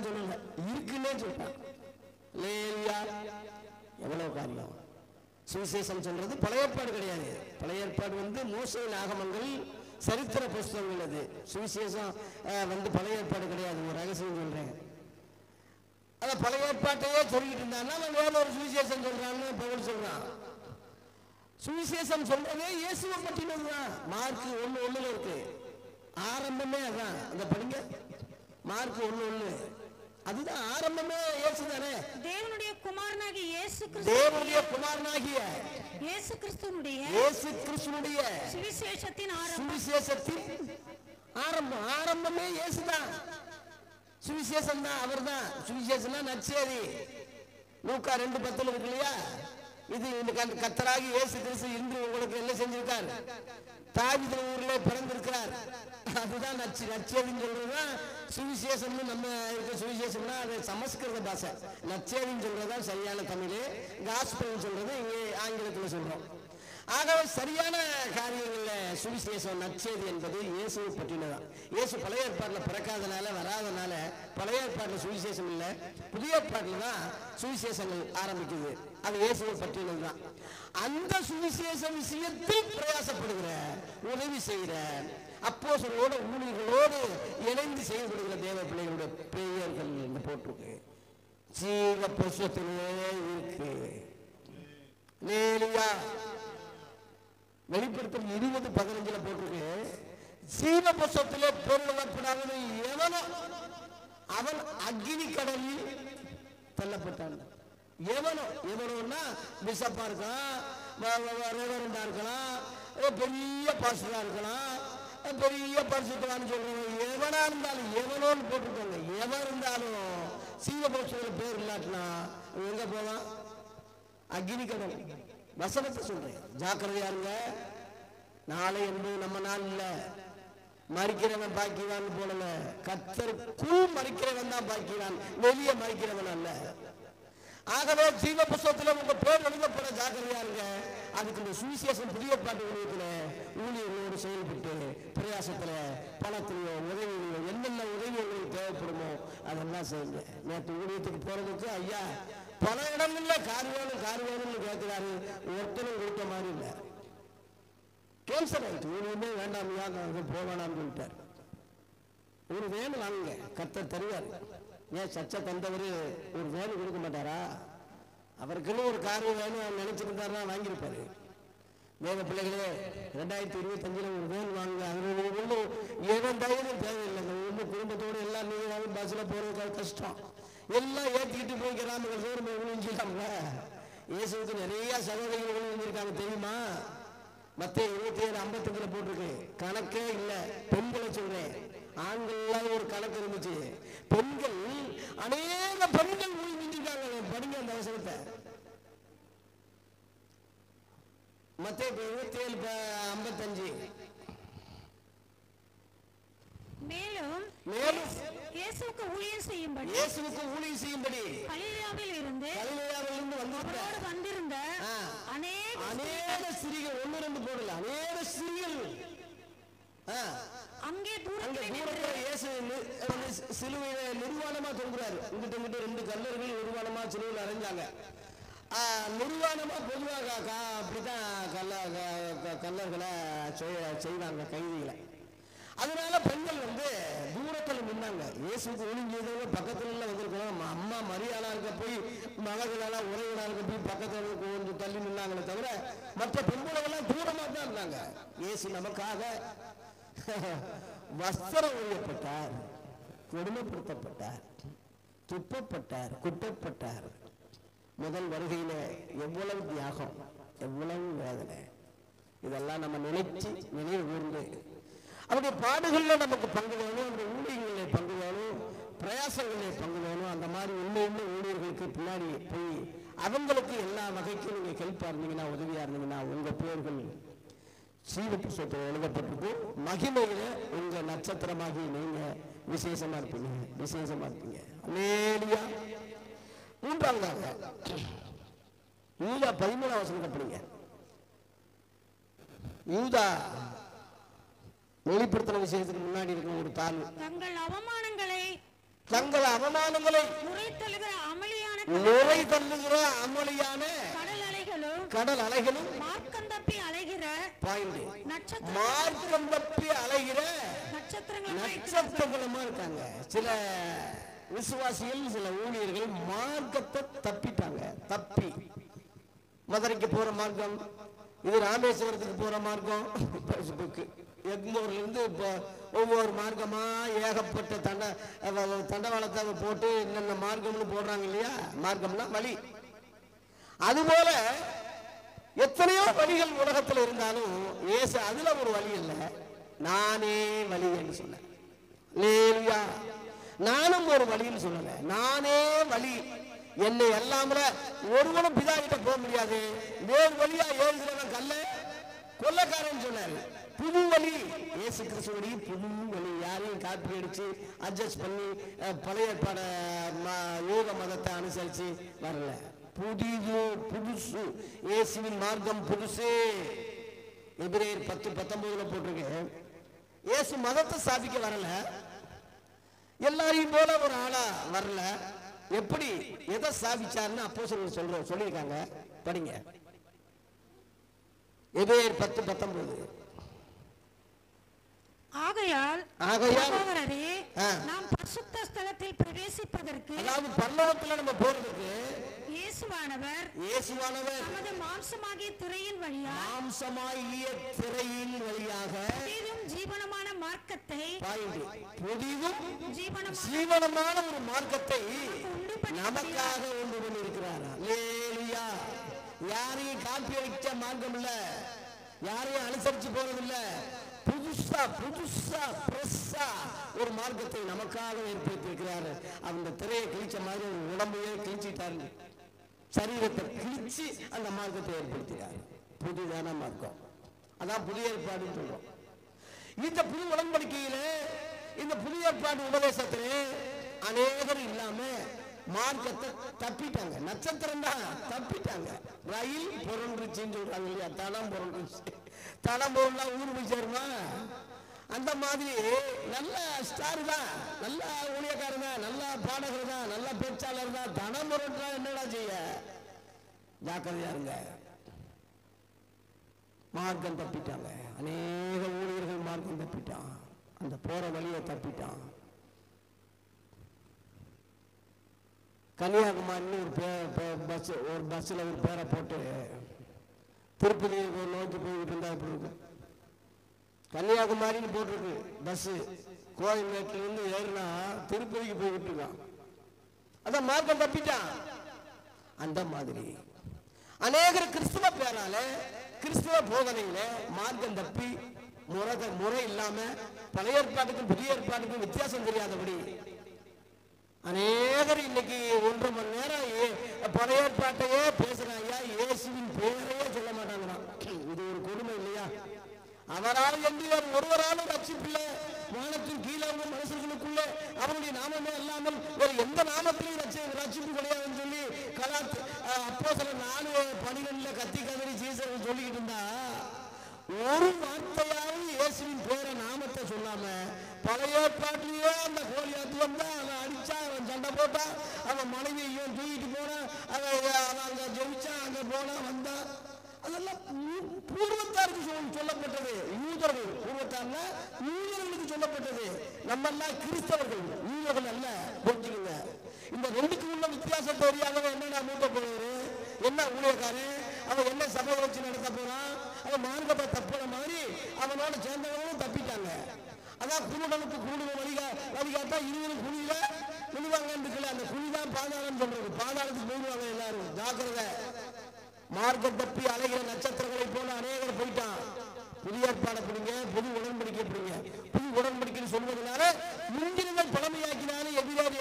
சொல்லல, இருக்குன்னே சொல்றாங்க. எவ்வளவு காரியம். சுவிசேஷம் சொல்றது பழைய ஏற்பாடு கிடையாது. பழைய ஏற்பாடு மோசேயின் ஆகமங்கள், சரித்திர புஸ்தகங்கள். அது சுவிசேஷம் பழைய ஏற்பாடு கிடையாது. ஒரு ரகசியம் சொல்றேன். அத பழைய ஏற்பாட்டையே சொல்லிட்டு இருந்தான்னா வேற ஒரு சுவிசேஷம் சொல்றான்னு பவுல் சொல்றான். சுவிசேஷம் சொல்றதே இயேசுவை பற்றினதுதான். மார்க் 1:1 இருக்கு. ஆரம்பமே அதான். அந்த படிங்க, மார்க் 1:1. அதுதான் ஆரம்பமே. இயேசு தானே தேவனுடைய குமாரனாகிய இயேசு கிறிஸ்துவினுடைய சுவிசேஷத்தின் ஆரம்பமே இயேசுதான். சுவிசேஷம் தான், அவர்தான். சுவிசேஷம்னா நற்செய்தி. லூக்கா 2:10 இருக்கு இல்லையா? இது கர்த்தராகி இயேசு கிறிஸ்து இன்று உங்களுக்கு என்ன செஞ்சிருக்கார்? தாவீது ஊரிலே பிறந்திருக்கிறார். அதுதான் நற்செய்தின்னு சொல்றதுதான் சுவிசேஷம். நம்ம இருக்க சுவிசேஷம்னா அது சமஸ்கிருத பாஷை. நற்செய்தின்னு சொல்றதுதான் சரியான தமிழ். காஸ்பல் சொல்றது இங்கே ஆங்கிலத்தில் சொல்றோம். ஆகவே சரியான காரியங்கள்ல சுவிசேஷம் நற்செய்தி என்பது இயேசுவை பற்றினதான். இயேசு பழைய ஏற்பாட்டில் பிறக்காதனால வராதனால பழைய ஏற்பாட்டில் சுவிசேஷம் இல்லை. புதிய ஏற்பாட்டில் தான் சுவிசேஷங்கள் ஆரம்பிக்குது. அது இயேசுவை பற்றினதுதான். அந்த சுவிசேஷ விஷயத்தில் பிரயாசப்படுகிற, உதவி செய்கிற அப்போஸ்தலரோட ஊழியர்களோடு இணைந்து செயல்படுகிற தேவ பிள்ளைகளுடைய பெயர்கள் என்று போட்டிருக்கு. ஜீவ புஸ்தகத்திலே இருக்கு. வெளிப்படுத்தல் 20:15 போட்டிருக்கு. ஜீவ புஸ்தகத்திலே பொருளப்படாதது எவனோ அவன் அக்னி கடலில் தள்ளப்பட்டான். எவனோன்னா பிஷப்பா இருக்கலாம், ரெவரண்டா இருக்கலாம், பெரிய பாஸ்டரா இருக்கலாம், பெரிய பரிசுத்தவான்னு சொல்றவங்க எவனா இருந்தாலும், எவனோன்னு போட்டிருக்காங்க. எவன் இருந்தாலும் சீவபோஷத்துல பேர் இல்லாட்டினா எங்க போலாம்? அக்னி கடல். வசனத்தை சொல்றேன், ஜாக்கிரதையா இருங்க. நாளை என்பது நம்ம நாள் இல்ல. மறிக்கிறவன் பாக்கிவான் போடல. கர்த்தருக்குள் மறிக்கிறவன் தான் பாக்கிவான், வெளியே மறிக்கிறவன் அல்ல. ஆகவே ஜீவ புஸ்தகத்தில் உங்க பேர் எழுதப்பட ஜாக்கிரதையா இருங்க. அதுக்கு இந்த சுவிசேஷம் புதிய பாட்டு ஊழியர்களோடு செயல்பட்டு பிரயாசத்துல பணத்திலையோ உதவியிலையோ என்னென்ன உதவி உங்களுக்கு தேவைப்படுமோ அதெல்லாம் செய்யுங்க. நேற்று ஊழியத்துக்கு போறதுக்கு ஐயா பல இடங்கள்ல கார் வேணும்னு கேட்கிறாரு. ஒருத்தரும் கொடுத்த மாதிரி இல்லை. கேன்சல் ஆயிடுச்சு. ஊழியமே வேண்டாமையா போவேணான்னு சொல்லிட்டாரு. ஒரு வேணும் வாங்குங்க, கர்த்தர் தருவார். ஏன் சர்ச்சை தந்தவர் ஒரு வேணும் கொடுக்க மாட்டாரா? அவருக்குன்னு ஒரு காரியம் வேணும் நினைச்சிருந்தாருன்னா வாங்கியிருப்பாரு. வேக பிள்ளைகளே 2025 ஒரு வேன் வாங்க. அது ஒன்றும் ஏதோ தேவையில்லைங்க. ஒன்றும் குடும்பத்தோடு எல்லாம் நீங்கள் பஸ்ஸில் போகிறது கஷ்டம். எல்லாம் ஏற்றிக்கிட்டு போய் கிராமங்கள் சோறு விழுஞ்சிட்டாங்க. இயேசுக்கு நிறைய சகோதரிகள் விழுந்திருக்காங்க தெரியுமா? மத்தேயு 27:55 போட்டிருக்கு. கணக்கே இல்லை. பெண்களை சொல்றேன், ஆண்கள்லாம் ஒரு கணக்கு இருந்துச்சு. பெண்கள் அநேக பெண்கள் விழுந்திருக்காங்க. படிங்க அந்த அவசரத்தை. மத்தேயு 27:55. மேலும் இயேசுவுக்கு ஊழியம் செய்யும்படி கலிலேயாவில் இருந்து வந்திருந்த அநேக ஸ்திரீகள், 1-2 போடல, அநேக ஸ்திரீகள் அங்கே தூரத்தில் இயேசு சிலுவையில நிர்வாணமா தொங்குறாரு. இங்கிட்ட 2 கல்லர்கள் நிர்வாணமா சிலுவையில் அடைஞ்சாங்க. நிர்வாணமா பொதுவாக அப்படிதான் கல்லர்களை செய்வாங்க, கைதிகளை. அதனால பெண்கள் தூரத்தில் நின்னாங்க. இயேசுக்கு ஒளிஞ்சதோட பக்கத்துல எல்லாம் வந்திருக்கோம். அம்மா மரியாளா இருக்க போய் மகளாலாம் உறவினா இருக்க போய் பக்கத்துல கொஞ்சம் தள்ளி நின்னாங்களே தவிர மற்ற பெண்களெல்லாம் தூரமா தான் இருந்தாங்க. இயேசு நமக்காக வஸ்திரம் ஒழியப்பட்டார், கொடுமைப்படுத்தப்பட்டார், துப்பப்பட்டார், குட்டப்பட்டார். முதல் வருகையில எவ்வளவு தியாகம், எவ்வளவு வேதனை, இதெல்லாம் நம்ம நினைவு கூர்ந்து அவருடைய பாடுகள்ல நமக்கு பங்கு வேணும், அவருடைய ஊழியங்களில் பங்கு வேணும். பிரயாசங்களை பங்கு வேணும். அந்த மாதிரி உண்மையுள்ள ஊழியர்களுக்கு பின்னாடி போய் அவங்களுக்கு எல்லா வகைக்கும் நீங்க ஹெல்ப்பா இருந்தீங்கன்னா, உதவியா இருந்தீங்கன்னா, உங்க பேர்கள் ஜீவ புத்தகத்தில் எழுதப்பட்டிருக்கு. மகிமையில உங்க நட்சத்திரமாகி நீங்க விசேஷமா இருப்பீங்க, விசேஷமா இருப்பீங்க. அல்லேலூயா. மூன்றாவதாக யூதா 13 வசனம் படிங்க. யூதா வெளிப்படுத்தின விஷயத்துக்கு முன்னாடி இருக்கிற ஒரு தாள். தங்கள் அவமானங்களை நுரை தள்ளுகிற அமளியான கடல் அலைகளும் மார்க்கம் தப்பி அலைகிற நட்சத்திரங்களுமா இருக்காங்க. சில விசுவாசிகள், சில ஊழியர்கள் மார்க்கத்தை தப்பிட்டாங்க. தப்பி மதுரைக்கு போற மார்க்கம், இது ராமேஸ்வரத்துக்கு போற மார்க்கம், எக்மோர்ல இருந்து இப்போ ஒவ்வொரு மார்க்கமா ஏகப்பட்ட தண்டவாளத்தை போட்டு என்னென்ன மார்க்கம்னு போடுறாங்க இல்லையா? மார்க்கம்னா வழி. அதுபோல எத்தனையோ வழிகள் உலகத்தில் இருந்தாலும் ஏசு அதுல ஒரு வழி இல்லை, நானே வழி என்று சொன்னேன். நானும் ஒரு வழின்னு சொல்லல, நானே வழி. என்னை எல்லாம ஒருவனும் பிதா கிட்ட போக முடியாது. வேறு வழியா ஏழுகிறவன் கல்ல கொள்ளக்காரன் சொன்னாரு. புது வழி இயேசு கிறிஸ்துவ புது வழி. யாரையும் காப்பி அடிச்சு அட்ஜஸ்ட் பண்ணி பழைய ஏற்பாட யோக மதத்தை அனுசரிச்சு வரல. புதுசு இயேசுவின் மார்க்கம் புதுசு. எபிரேயர் 10:19 போட்டிருக்கு. இயேசு மதத்தை ஸ்தாபிக்க வரல, எல்லாரையும் போல ஒரு ஆளா வரல. எப்படி எதை ஸ்தாபிச்சாருன்னு அப்போஸ்தலர்கள் சொல்லியிருக்காங்க, படிங்க. எபிரேயர் 10:19. ஆகையால் நாம் பரிசுத்த ஸ்தலத்தில் பிரவேசிப்பதற்கு, அதாவது பரலோகத்துல நம்ம போறதுக்கு இயேசுவானவர் நமது மாம்சமாகிய திரையின் வழியாக புதிதும் ஜீவனமான மார்க்கத்தை ஜீவனமான ஒரு மார்க்கத்தை நமக்காக உண்டு பண்ணியிருக்கிறார். அல்லேலூயா. யாரையும் காப்பி அடிச்ச மார்க்கம் இல்ல, யாரையும் அனுசரிச்சு போறதில்ல. புதுசா பிரஸ்ஸா ஒரு மார்க்கத்தை நமக்காக ஏற்படுத்தியிருக்கிறார். அந்த திரையை கிழிச்ச மாதிரி ஒரு உடம்பையே கிழிச்சிட்டாரு, சரீரத்தை கிழிச்சு அந்த மார்க்கத்தை ஏற்படுத்தினார். புதுதான மார்க்கம், அதான் புதிய ஏற்பாடுன்னு சொல்றோம். இந்த புது உடன்படிக்கையில, இந்த புதிய ஏற்பாடு உபதேசத்திலே அநேகர் இல்லாம மார்க்கத்தை தப்பிட்டாங்க. நட்சத்திரம் தான் தப்பிட்டாங்க. ரயில் புரண்டுச்சுன்னு சொல்றாங்க இல்லையா? தடம் புரண்டுச்சு. தடம் பொருள்னா ஊர் போய் சேருமா? அந்த மாதிரி நல்ல ஸ்டார் தான், நல்ல ஊழியக்காரன் தான், நல்ல பாடகர் தான், நல்ல பேச்சாளர் தான். தடம் புரண்டா என்னடா செய்ய? ஜாக்கிரதையா இருங்க. மார்க்கம் தப்பிட்டாங்க. அநேக ஊழியர்கள் மார்க்கம் தப்பிட்டான், அந்த போற வழியை தப்பிட்டான். கன்னியாகுமரி ஒரு பஸ்ஸில் ஒரு பேரை போட்டு திருப்பதி நோக்கி போய்கிட்டு இருந்தா எப்படி இருக்கும்? கன்னியாகுமரின்னு போட்டிருக்கு பஸ்ஸு. கோயம்பேட்டில இருந்து ஏறினா திருப்பதிக்கு போய்கிட்டு இருக்கான். அதான் மார்க்கம் தப்பிட்டான். அந்த மாதிரி அநேகர் கிறிஸ்துவ பேரால, கிறிஸ்துவ போதனையில மார்க்கம் தப்பி முறை இல்லாம பழைய ஏற்பாட்டுக்கும் புதிய ஏற்பாட்டுக்கும் வித்தியாசம் தெரியாதபடி அநேகர் இன்னைக்கு 1.5 மணி நேரம் பழைய ஏற்பாட்டையே பேசுறாங்க, இயேசுவின் பேரையே சொல்ல மாட்டாங்களாம். இது ஒரு கொடுமை இல்லையா? அவரால் என்று ஒருவராலும் ரட்சிப்பில்லை. வானத்தின் கீழே உள்ள மனுஷர்களுக்குள்ள அவருடைய நாமமே இல்லாமல் வேறு எந்த நாமத்திலையும் ரட்சிப்பு கிடையாதுன்னு சொல்லி அப்போஸ்தலர் 4:12 கத்தி கதறி சீசர்கள் சொல்லிக்கிட்டு இருந்தா, ஒரு வார்த்தையாவது இயேசுவின் பேர நாமத்தை சொல்லாம பழைய ஏற்பாட்டிலேயே அந்த கோலியாத்து வந்தா, அவன் அடிச்சா, அவன் சண்டை போட்டா, அவன் மனைவியையும் தூக்கிட்டு போனான், அவன் அங்க ஜெயிச்சான், அங்க போனா வந்தா, அதெல்லாம் பூர்வத்தாருக்கு சொல்லப்பட்டது. யூதர்கள் பூர்வத்தார்ல யூதர்களுக்கு சொல்லப்பட்டது. நம்ம எல்லாம் கிறிஸ்தவர்கள், யூதர்கள் அல்ல. புரிஞ்சுக்கங்க. இந்த ரெண்டுக்கு உள்ள வித்தியாசம் தெரியாதவன் என்ன மூத்த போறவரு, என்ன ஊழியக்காரன், அவன் என்ன சபை வச்சு நடத்த போறான், அவன் மார்க்கத்தை தப்புற மாதிரி அவனோட சேர்ந்தவங்களும் தப்பிட்டாங்க. அதான் குருடனுக்கு குருடன் வழிகாட்டா 20 குழியில விழுவாங்கன்னு இருக்குல்ல, அந்த குழிதான் பாதாளம் சொல்றது. பாதாளத்துக்கு போயிடுவாங்க எல்லாரும். ஜாக்கிரதை. மார்க்கம் தப்பி அலைகிற நட்சத்திரங்களை போல அநேகர் போயிட்டான். புதிய ஏற்பாடை பிடிங்க, புது உடன்படிக்கை பிடிங்க. புது உடன்படிக்கைன்னு சொல்வதனால முன்தினங்கள் பழமையாக்கினாலும் எதிராக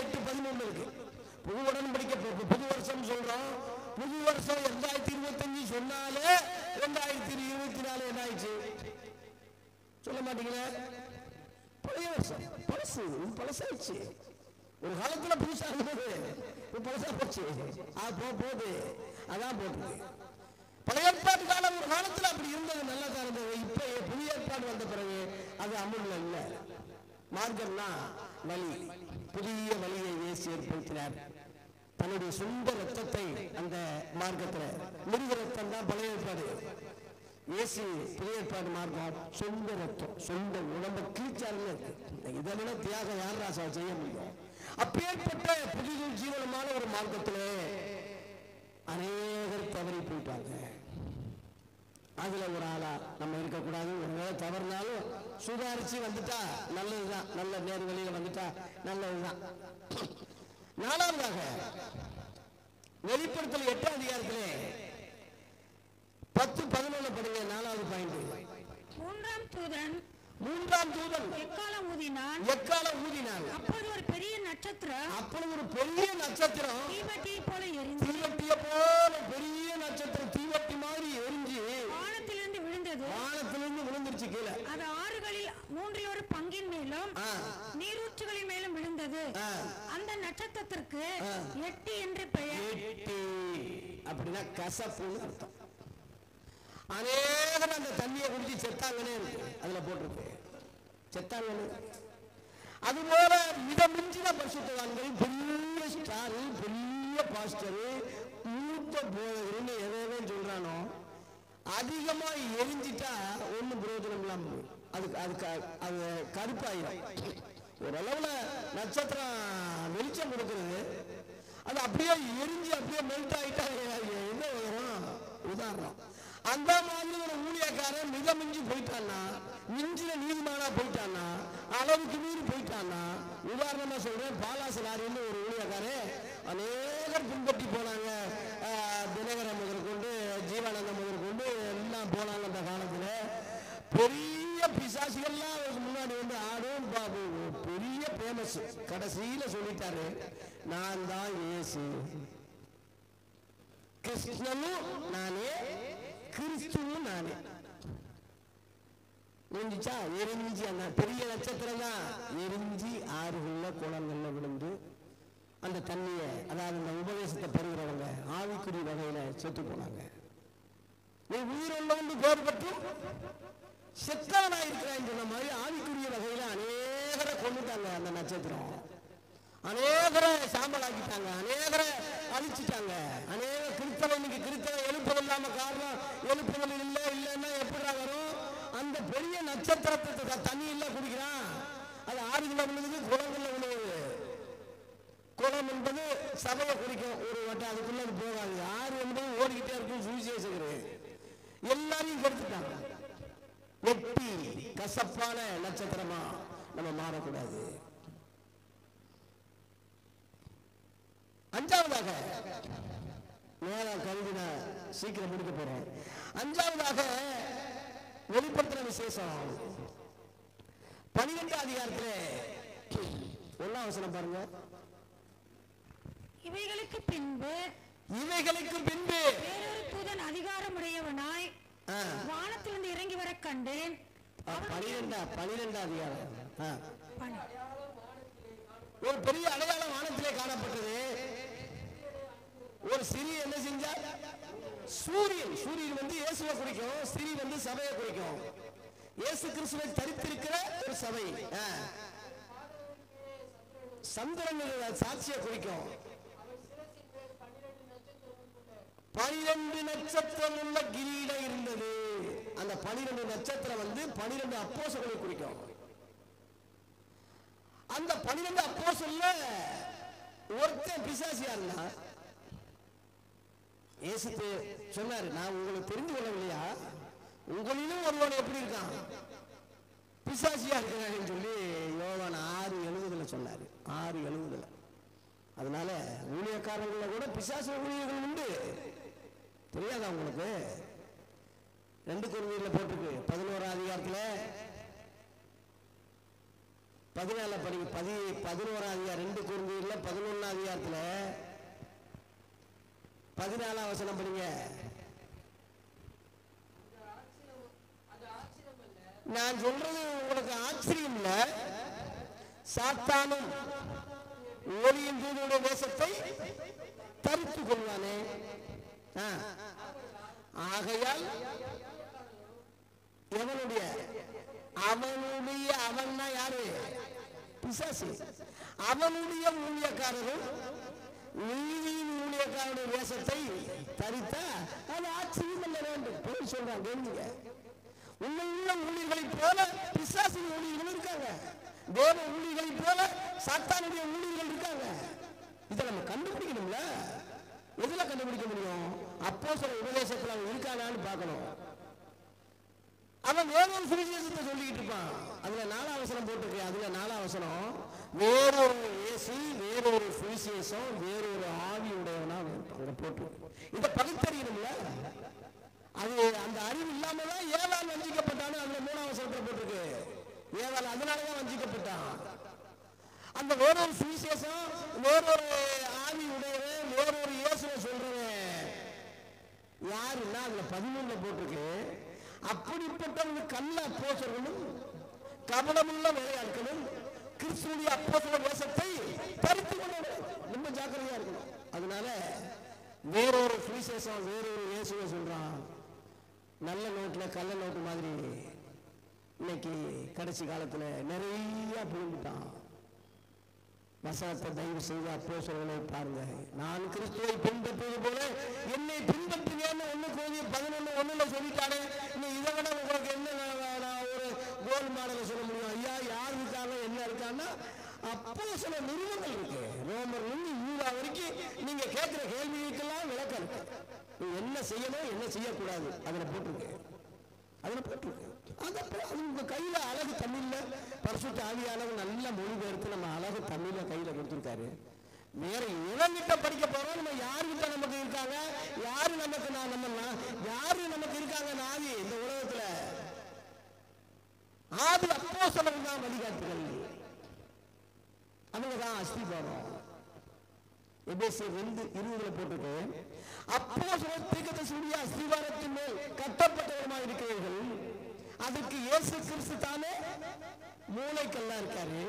மாட்டீங்களே? பழைய வருஷம் பழசு, பழசாயிடுச்சு. ஒரு காலத்துல புதுசா இருந்தது, பழசா போச்சு. போகுது, அதான் போகுது. பழைய ஏற்பாட்டு காலம் ஒரு காலத்துல அப்படி இருந்தது, நல்லா தான் இருந்தது. இப்ப புதிய ஏற்பாடு வந்த பிறகு அது அமுல்ல இல்ல. மார்க்கம்னா வழி, புதிய வழியை இயேசு ஏற்படுத்தினார். தன்னுடைய சொந்த ரத்தத்தை அந்த மார்க்கத்துல, மிருக ரத்தம் தான் பழைய ஏற்பாடு. இயேசு புதிய ஏற்பாடு மார்க்கம் சொந்த ரத்தம், சொந்த உடம்பை கிழிச்சாருன்னு இருக்கு. இதனால தியாகம் யார் ராசா செய்ய முடியும்? அப்பேற்பட்ட புதிய ஜீவனமான ஒரு மார்க்கத்திலே அநேகர் தவறி போயிட்டாங்க. அதுல ஒரு ஆளா நம்ம இருக்கக்கூடாது. ஒருவேளை தவறுனாலும் சுதாரிச்சு வந்துட்டா நல்லதுதான், நல்ல நேர் வழியில வந்துட்டா நல்லதுதான். நாலாவதாக வெளிப்படுத்தல் 8ஆம் அதிகாரத்திலே 10-11 படிங்க. 4வது பாயிண்ட். மூன்றாம் தூதன் எக்காலம் ஊதினான். அப்பொழுது ஒரு பெரிய நட்சத்திரம் தீவட்டியை போல எரிந்து, பெரிய நட்சத்திரம் தீவட்டி மாதிரி எரிஞ்சு வானத்திலிருந்து விழுந்துருச்சு கீழே. அது ஆறுகளில் 1/3 பங்கின் மேலும் நீரூற்றுகளின் மேலும் விழுந்தது. அந்த நட்சத்திரத்திற்கு எட்டி என்று பெயர். எட்டி அப்படின்னா கசப்புன்னு அர்த்தம். அநேகர் அந்த தண்ணியை குடிச்சு செத்தாங்கன்னே இருக்கு, அதுல போட்டிருக்கு செத்தாங்கன்னு. அதுபோல மிதமிஞ்சின பரிசுத்தவான்கள், பெரிய ஸ்டாரு, பெரிய பாஸ்டரு, மூத்த போதகர்னு எதோ சொல்றானோ அதிகமா எரிஞ்சிட்டா ஒன்னும் பிரயோஜனம் இல்லாம அது கருப்பாயிரும். ஓரளவுல நட்சத்திரம் வெளிச்சம் கொடுக்கிறது, அது அப்படியே எரிஞ்சு அப்படியே மெல்ட் ஆயிட்டா என்ன வரும்? உதாரணம், அந்த மாதிரி ஒரு ஊழியக்காரன் மிதமிஞ்சி போயிட்டான்னா, மிஞ்சின நீதிமானா போயிட்டான்னா, அளவுக்கு மீறி போயிட்டான்னா, உதாரணமா சொல்றேன், பாலாசலாரின்னு ஒரு ஊழியக்காரன் அநேகர் பின்பற்றி போனாங்க. தினகரன் முதற்கொண்டு ஜீவானந்தம் முதற்கொண்டு எல்லாம் போனாங்க. அந்த காலத்துல பெரிய பிசாசிகள்லாம் முன்னாடி வந்து ஆடும் பாபு, பெரிய பேமஸ். கடைசியில சொல்லிட்டாரு, நான் தான் இயேசு, கிருஷ்ணனும் நானே, கிறிஸ்துவும் நானே. முடிஞ்சிச்சா? எரிஞ்சி அந்த பெரிய நட்சத்திரம் தான் எரிஞ்சி ஆறுகள்ல குளங்கள்ல விழுந்து அந்த தண்ணிய, அதாவது அந்த உபதேசத்தை பெறுகிறவங்க ஆவிக்குறி வகையில செத்து போனாங்க. நீ உயிரோண்டு பேர் பெற்று செத்தவனா இருக்கிறான்னு சொன்ன மாதிரி ஆவிக்குரிய வகையில அநேகரை கொண்டுட்டாங்க. அந்த நட்சத்திரம் அநேகரை சாம்பலாக்கிட்டாங்க, அநேகரை அழிச்சிட்டாங்க. அநேக கிறிஸ்தவ இன்னைக்கு கிறிஸ்தவ எழுப்புதல் இல்லாம காரணம், எழுப்புதல் இல்லைன்னா எப்படி வரும்? அந்த பெரிய நட்சத்திரத்தை தண்ணி இல்ல குடிக்கிறான், அது ஆறுகளை விழுது, குளங்கள்ல விழுது. குளம் என்பது சபையை குறிக்கும், ஒரு வட்டம் அதுக்குள்ள அது போகாது. ஆறு என்பது ஓடிக்கிட்டே இருக்கும், சுவிசேஷகர் எல்லாரையும் கெடுத்துட்டாங்க. வெட்டி கசப்பான நட்சத்திரமா நம்ம மாறக்கூடாது. அஞ்சாவதாக, நேரம் கருதி நான் சீக்கிரம் முடிக்க போறேன். அஞ்சாவதாக வெளிப்படுத்துற விசேஷம் 12ஆம் அதிகாரத்திலே 1ஆம் வசனம் பாருங்க. இவைகளுக்கு பின்பு வேறொரு தூதன் அதிகாரமுடையவனாய் வானத்திலிருந்து இறங்கி வர கண்டேன். 12ஆம் அதிகாரம் ஒரு பெரிய அடையாளம் வானத்திலே காணப்பட்டது. ஒரு சிறி என்ன செஞ்சா? சூரியன் வந்து இயேசுவை குறிக்கும், சிறி வந்து சபையை குறிக்கும். இயேசு கிறிஸ்துவை தரித்திருக்கிற ஒரு சபை. சந்திரன் சாட்சியை குறிக்கும். 12 நட்சத்திரம் உள்ள கிரீடம் இருந்தது. அந்த 12 நட்சத்திரம் வந்து 12 அப்போஸ்தலர்களை குறிக்கும். அந்த 12 அப்போஸ்தலர்ல ஒருத்தன் பிசாசியா இருந்தா, இயேசு சொன்னாரு, நான் உங்களுக்கு தெரிந்து கொள்ளவில்லையா? உங்களிலும் ஒருவன் எப்படி இருக்கான்? பிசாசியா இருக்கிறான்னு சொல்லி யோவான் 6:70 சொன்னாரு. 6:70. அதனால ஊழியக்காரங்கள கூட பிசாசு ஊழியர்கள் உண்டு, தெரியாதா உங்களுக்கு? 2 கொரிந்தியர்ல போட்டிருக்கு 11ஆம் அதிகாரத்துல 14 படிங்க. 11ஆம் அதிகாரம் 2 கொரிந்தியர்ல 11ஆம் அதிகாரத்துல 14ஆம் வசனம் படிங்க. நான் சொல்றது உங்களுக்கு ஆச்சரியம் இல்ல, சாத்தானும் ஒளியின் தூதனுடைய வேஷத்தை தரித்துக் கொள்வானே. ஆகையால் எவனுடைய அவன்னா யாரு? பிசாசு. அவனுடைய ஊழியக்காரரும் நீதியின் ஊழியக்காரருடைய வேஷத்தை தரித்தா அது ஆச்சரியம் அல்ல வேண்டும். போய் சொல்றான், கேளுங்க. உண்மையுள்ள ஊழியர்களைப் போல பிசாசின் ஊழியர்கள் இருக்காங்க, தேவ ஊழியர்களைப் போல சாத்தானுடைய ஊழியர்கள் இருக்காங்க. இதை நம்ம கண்டுபிடிக்கணும்ல. எதுல கண்டுபிடிக்க முடியும்? அப்போஸ்தலர் உபதேசத்துல அவன் இருக்கானான்னு பார்க்கணும். அவன் வேறொரு சுவிசேஷத்தை சொல்லிக்கிட்டு இருப்பான். அதுல 4ஆம் வசனம் போட்டிருக்கு. அதுல 4ஆம் வசனம் வேறொரு இயேசு, வேறொரு சுவிசேஷம், வேறொரு ஆவி உடையவனா அங்க போட்டிருக்கு. இதை பகுத்தறியணும்ல. அது அந்த அறிவு இல்லாமதான் ஏவாள் வஞ்சிக்கப்பட்டான்னு அதுல 3ஆம் வசனத்துல போட்டிருக்கு. ஏவாள் அதனாலதான் வஞ்சிக்கப்பட்டான். அந்த வேறொரு சுவிசேஷம், வேறொரு ஆவி உடையவன், வேறொரு இயேசுவை சொல்றவன் யாருன்னா அதுல 13ல போட்டிருக்கு. அப்படிப்பட்ட கள்ள அப்போஸ்தலர்களும் கபடமுள்ள வேலையாட்களும் கிறிஸ்துவின் அப்போஸ்தல வேஷத்தை தரித்துக் கொண்டவர்கள். ரொம்ப ஜாக்கிரதையா இருக்கணும். அதனால வேறொரு சுவிசேஷம், வேறொரு இயேசுவை சொல்றான். நல்ல நோட்டுல கள்ள நோட்டு மாதிரி இன்னைக்கு கடைசி காலத்துல நிறைய புரிஞ்சுட்டான். வசனத்தை தயவு செய்து அப்போஸ்தலர்களை பாருங்க. நான் கிறிஸ்துவை பின்பற்றுவது போல என்னை பின்பற்றுவேன்னு 1 சொல்லிட்டானே. இன்னும் இதை விட உங்களுக்கு என்ன ஒரு கோல் மாடலை சொல்ல முடியும்? ஐயா யார் இருக்காங்க, என்ன இருக்கான்னா அப்போஸ்தல நிறுவனங்கள் இருக்கு. ரோமர் 1 யூதா வரைக்கும் நீங்க கேட்கிற கேள்விக்கெல்லாம் விளக்கம் இருக்கு. என்ன செய்யணும், என்ன செய்யக்கூடாது அதுல போட்டிருக்கு. உங்க கையில அழகு தமிழ்ல பரிசுத்த ஆவியானவர் நல்ல மொழிபெயர்த்து நம்ம அழகு தமிழ்ல கையில கொடுத்திருக்காரு. வேற இவங்கிட்ட படிக்க போறோம். நம்ம யாருகிட்ட நமக்கு இருக்காங்க, யாரு நமக்கு இருக்காங்க? ஆதி இந்த உலகத்துல ஆதி அப்போஸ்தலர்கள் தான் வழிகாட்டுகள். அவங்கதான் அஸ்திபாரம். எபேசியர் 2:20 போட்டுட்டு அப்போஸ்தலர் தீர்க்கதரிசியுடைய அஸ்திபாரத்தின் மேல் கட்டப்பட்டவருமாய் இருக்கிறீர்கள். அதுக்கு இயேசு கிறிஸ்து தானே மூளைக்கல்லா இருக்காரு.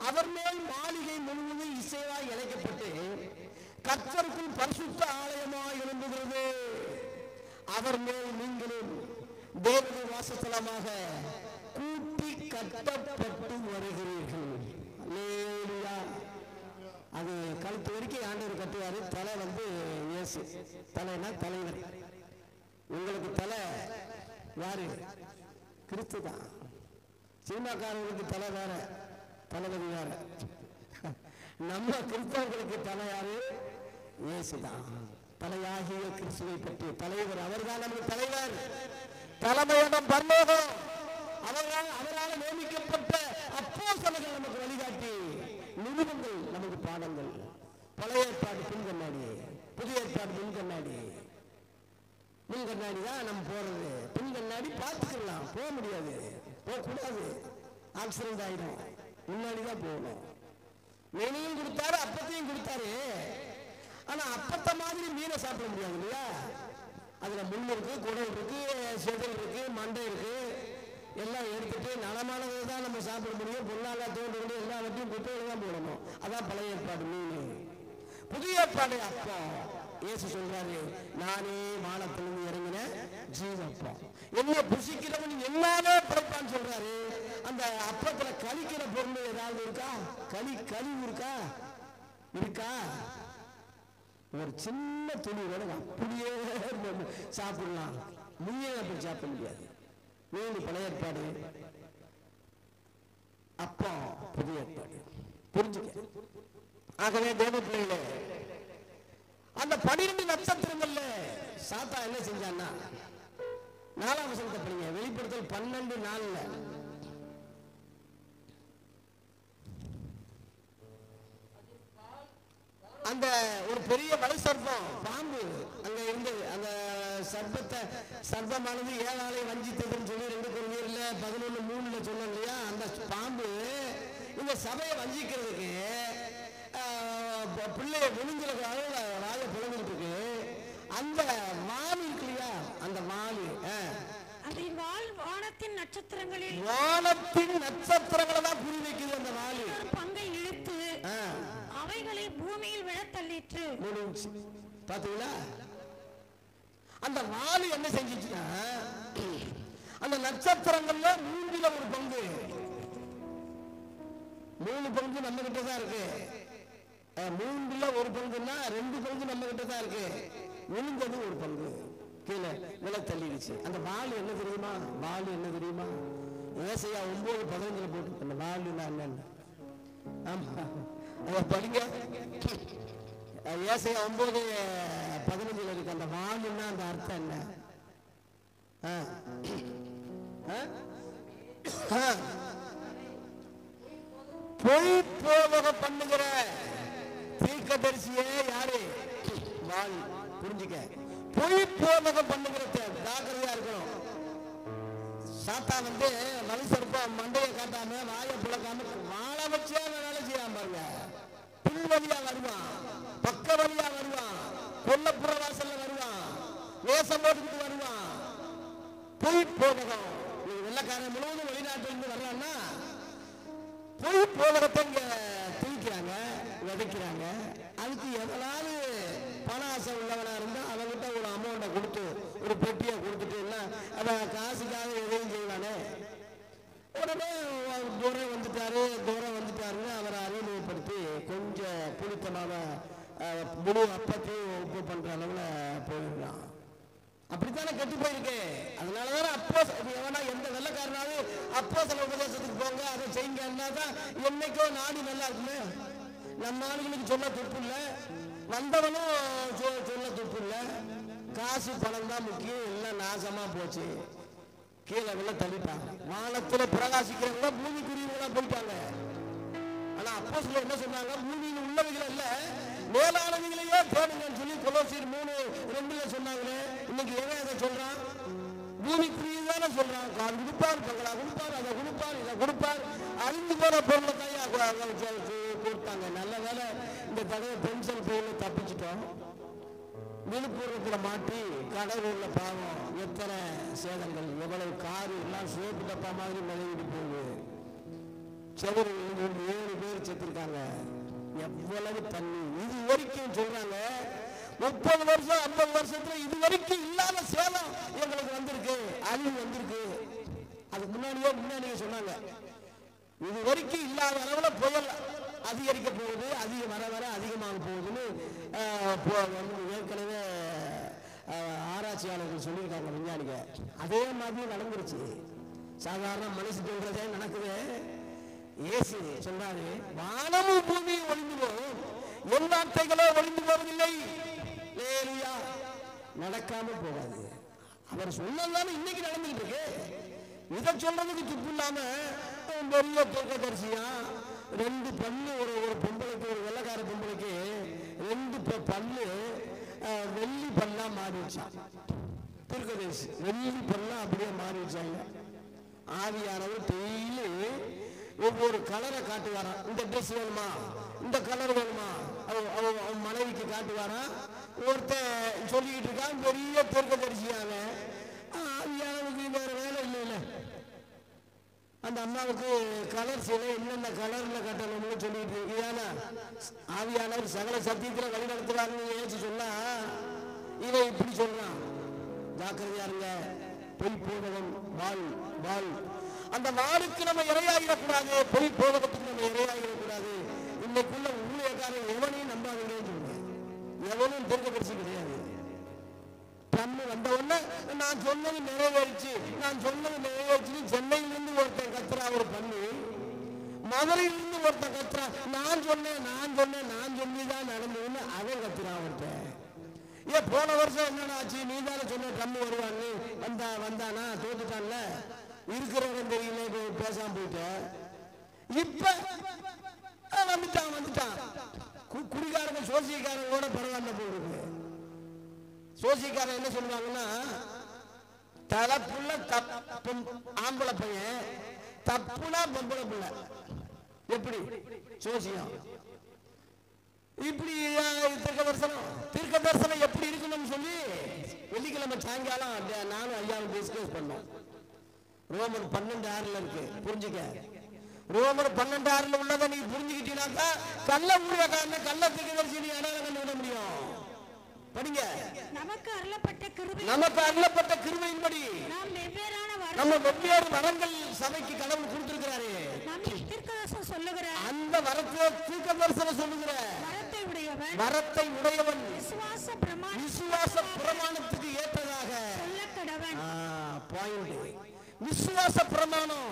அவர் மேல் மாளிகை முழுவதும் இசைவாய் இணைக்கப்பட்டு கர்த்தருக்குள் பரிசுத்த ஆலயமாய் எழும்புகிறது. அவர் மேல் நீங்களும் தேவனுடைய வாசஸ்தலமாக கூட்டி கட்டப்பட்டு வருகிறீர்கள். அல்லேலூயா. அது கழுத்து வரைக்கும் ஆண்டவர் கட்டுவாரு. தலை இயேசு. தலைனா தலைவர். உங்களுக்கு தலை யாரு? கிறிஸ்து தான். சினிமாக்காரர்களுக்கு தலை வேற, தளபதி வேற. நம்ம கிறிஸ்தவர்களுக்கு தலை யாரு? இயேசுதான். தலையாகிய கிறிஸ்துவை பற்றி தலைவர் அவர்தான். நமக்கு தலைவர். தலைமையிடம் பரலோகம். அவரால் நியமிக்கப்பட்ட அப்போஸ்தலர்கள் நமக்கு வழிகாட்டி, நிருபங்கள் நமக்கு பாடங்கள். பழைய ஏற்பாடு பின்கண்ணாடி, புதிய ஏற்பாடு முன்கண்ணாடி. முன்கண்ணாடி தான் நம்ம போறது. பின்கண்ணாடி பார்த்துக்கலாம், போக முடியாது, போகக்கூடாது, ஆக்சிடென்ட் ஆயிடும். முன்னாடிதான் போகணும். மீனையும் கொடுத்தாரு, அப்பத்தையும் கொடுத்தாரு. ஆனா அப்பத்தை மாதிரி மீனை சாப்பிட முடியாது இல்லையா? அதுல முள் இருக்கு, குடல் இருக்கு, செதல் இருக்கு, மண்டை இருக்கு. எல்லாம் எடுத்துட்டு நலமானதை தான் நம்ம சாப்பிட முடியும். பொருளாதார தோன்று எல்லாவற்றையும் குப்பையில தான் போடணும். அதான் பழைய ஏற்பாடு மீன். புதிய ஏற்பாடு அப்போ இயேசு சொல்றாரு, நானே வானத்திலிருந்து இறங்கின ஜீவப்பம், என்ன புசிக்கிறவன் எல்லாமே பிறப்பான்னு சொல்றாரு. அந்த அப்பத்துல கழிக்கிற பொருள் ஏதாவது இருக்கா? கழிவு இருக்கா? ஒரு சின்ன துணி வேலை அப்படியே சாப்பிடலாம். முன்னே அப்படி சாப்பிட முடியாது. மீன் பழைய ஏற்பாடு, அப்போ புதிய ஏற்பாடு. புரிஞ்சுக்க. ஆகவே தேவ பிள்ளைகளே, அந்த 12 நட்சத்திரங்கள்ல சாத்தா என்ன செஞ்சான்னா, 4ஆம் வசனத்தை படிங்க. வெளிப்படுத்தல் 12:4. அந்த ஒரு பெரிய வலை சர்ப்பம், பாம்பு அங்க இருந்து, அந்த சர்ப்பமானது ஏழாலை வஞ்சித்ததுன்னு சொல்லி 2 கொரிந்தியர்ல 11:3 சொன்னோம் இல்லையா? அந்த பாம்பு இந்த சபையை வஞ்சிக்கிறதுக்கு பிள்ளைய விழுந்துற ராஜ புலம்பிட்டு இருக்கு. அந்த வால் இருக்கு இல்லையா? அந்த வால் வானத்தின் நட்சத்திரங்களில் வானத்தின் நட்சத்திரங்களை தான் குறி வைக்குது அந்த வாலி. பங்கை இழுத்து அவைகளை பூமியில் விழ தள்ளிற்று. பாத்தீங்களா? அந்த வாலி என்ன செஞ்சிச்சுன்னா அந்த நட்சத்திரங்கள்ல 3ல் 1 பங்கு, 3 பங்கு நம்ம கிட்ட தான் இருக்கு. 3ல் 1 பங்குன்னா 2 பங்கு நம்ம கிட்ட தான் இருக்கு. விழுந்தது 1 பங்கு கீழே விழ தள்ளிடுச்சு. அந்த வாலி என்ன தெரியுமா? வாலி என்ன தெரியுமா? ஏசாயா 9:15 போட்டு அந்த வாலினா என்னன்னு. ஆமா, அதை படிங்க. ஏசாயா 9:15 இருக்கு. அந்த வாலினா அந்த அர்த்தம் என்ன? பொய் போதக பண்ணுகிற தீர்க்கதரிசியே யாரு? வாலி. புரிஞ்சுக்க. பொய் போதகம் பண்ணுகிற ஜாக்கிரதையா இருக்கணும். சாத்தா மனுஷருப்பா மண்டையை காட்டாம வாயை புழக்காம வாழை வச்சே வேலை செய்யாம பாருங்க. பின் வழியா வருவான், பக்க வழியா வருவான், கொல்லப்புற வாசல்ல வருவான், வேஷம் போட்டுக்கிட்டு வருவான். பொய் போதகம். வெள்ளக்காரன் முழுவதும் வெளிநாட்டிலிருந்து வர்றான்னா பொய் போதகத்தை இங்க திணிக்கிறாங்க, விதைக்கிறாங்க. அதுக்கு எவனாவது பண ஆசை உள்ளவனா இருந்தா அவன்கிட்ட ஒரு அமௌண்ட்டை கொடுத்து ஒரு பெட்டியை கொடுத்துட்டு அவன் காசுக்காக எதையும் செய்வானே. உடனே தூரம் வந்துட்டாருன்னு அவரை அறிமுகப்படுத்தி கொஞ்சம் புளித்தமாக முழு அப்பத்தையும் உப்பு பண்ற அளவுல போயிடலாம். அப்படித்தானே கெட்டு போயிருக்கு. அதனாலதான் அப்போ எவனா எந்த வெள்ளக்காரனாவது அப்போ சில உபதேசத்துக்கு போங்க, அதை செய்யுங்கன்னா தான் என்னைக்கோ நாடு நல்லா இருக்குமே. நம்ம ஆளுங்களுக்கு சொல்ல துப்பு இல்லை, வந்தவனும் சொல்ல துப்பு இல்லை. காசு பணம் தான் முக்கியம். எல்லாம் நாசமா போச்சு. கீழே விழ தள்ளிட்டாங்க. வானத்துல பிரகாசிக்கிறவங்க பூமிக்குரியவங்களா போயிட்டாங்க. ஆனா அப்போ சில என்ன சொன்னாங்க? பூமியில் உள்ளவைகள் இல்ல மேலானவைகளையே தேடுங்கன்னு சொல்லி கொலோசியர் 3:2 சொன்னாங்களே. இன்னைக்கு எவன் அதை சொல்றான்? பூமிக்குரியதான சொல்றான். கால் கொடுப்பார், பங்களா கொடுப்பார், அதை கொடுப்பார், இதை கொடுப்பார். அழிந்து போற பொருளை தான் கொடுத்தாங்க. நல்ல வேலை இந்த தடவை பென்சில் பையில தப்பிச்சிட்டோம். விழுப்புரத்தில் மாட்டி கடவுள்ல பாவம் எத்தனை சேதங்கள், எவ்வளவு காரு எல்லாம் சோப்பு டப்பா மாதிரி நிலையிட்டு போகுது. செவரு 7 பேர் செத்துருக்காங்க. எவ்வளவு தண்ணி இது வரைக்கும் சொல்றாங்க. 30 வருஷம் 50 வருஷத்துல இது வரைக்கும் இல்லாத சேதம் எங்களுக்கு வந்திருக்கு, அழிவு வந்திருக்கு. அதுக்கு முன்னாடியே சொன்னாங்க. இது வரைக்கும் இல்லாத அளவுல புயல் அதிகரிக்க போகுது, வர அதிகமாக போகுதுன்னு ஏற்கனவே ஆராய்ச்சியாளர்கள் சொல்லியிருக்காங்க, விஞ்ஞானிக. அதே மாதிரி நடந்துருச்சு. சாதாரண மனுஷன் சொல்றதே நடக்குது. இயேசு சொன்னாரு, வானமும் பூமியும் ஒளிந்து போகும், என் வார்த்தைகளோ ஒளிந்து போவதில்லை. நடக்காம போகாது. அவர் சொன்னதானே இன்னைக்கு நடந்துட்டு இருக்கு. இதை சொல்றதுக்கு துப்பு இல்லாம பெரிய தீர்க்கதரிசியா 2 பல்லு ஒரு பொம்பளைக்கு, ஒரு வெள்ளக்கார பொம்பளைக்கு 2 பல்லு வெள்ளி பல்லா மாறிடுச்சான். தீர்க்கதரிசி வெள்ளி பல்லா அப்படியே மாறிடுச்சாங்க. ஆவியானவர் டெய்லி ஒவ்வொரு கலரை காட்டுவாராம். இந்த ட்ரெஸ் வேணுமா, இந்த கலர் வேணுமா, அவன் மனைவிக்கு காட்டுவாராம். ஒருத்தன் சொல்லிக்கிட்டு இருக்கான், பெரிய தீர்க்கதரிசியாக. ஆவியானவருக்கு வேற வேலை இல்லை. அந்த அம்மாவுக்கு கலர் சிலை என்னென்ன கலர்ல கட்டணும்னு சொல்லிட்டு இருக்கியானா, ஆவியானவர் சகல சத்தியத்துல வழி நடத்துவாருன்னு ஏச்சு சொன்னா இவன் இப்படி சொல்றான். ஜாக்கிரதையா இருங்க, பொய் போதகம் வாழ். அந்த வாளுக்கு நம்ம இரையாகிடக்கூடாது, பொய் போதகத்துக்கு நம்ம இரையாகிடக்கூடாது. இன்னைக்குள்ள ஊழியக்காரன் எவனையும் நம்பாதீங்கன்னு சொல்றேன். எவனும் தீர்க்கதரிசி கிடையாது. தண்ணி வந்த உடனே நான் சொன்னது நிறைவேறிச்சு சென்னையிலிருந்து ஒருத்தன் கத்துறா ஒரு பண்ணி, மதுரையிலிருந்து ஒருத்தன் கத்துறா நான் சொன்னேன் சொல்லிதான் நடந்ததுன்னு அவன் கத்துறா ஒருத்தன். போன வருஷம் என்னடா ஆச்சு, நீ தானே சொன்ன தண்ணி வருவான்னு வந்தானா தோத்துட்டான்ல, இருக்கிறவன் தெரியல, பேசாம போயிட்ட. இப்ப வந்துட்டான். குடிகாரங்க சோசியக்காரங்களோட பரவாயில்ல போடுது. சோசியக்காரன் என்ன சொல்லுவாங்கன்னா, தலைப்புள்ள ஆம்பளை பையன், தப்புனா பொம்பளை பிள்ளை. எப்படி சோசியம்? இப்படி தீர்க்க தரிசனம் எப்படி இருக்கணும்னு சொல்லி வெள்ளிக்கிழமை சாயங்காலம் நானும் ஐயாவும் டிஸ்கஸ் பண்ணோம். ரோமர் 12:6 இருக்கு, புரிஞ்சுக்க. ரோமர் 12:6 உள்ளதை நீ புரிஞ்சுக்கிட்டீங்கன்னாக்கா கள்ள ஊழியக்காரன் கள்ள தீர்க்கதரிசி நீ அடையாளம் கண்டுவிட முடியும். படிங்க. நமக்கு அருளப்பட்ட கிருபையின்படி நம்ம வெவ்வேறு வரங்கள் சபைக்கு கடவுள் கொடுத்திருக்கிறாரு. அந்த வரத்தை தீர்க்கதரிசனம் சொல்லுகிற வரத்தை உடையவன் விசுவாச பிரமாணத்துக்கு ஏற்றதாக விசுவாச பிரமாணம்.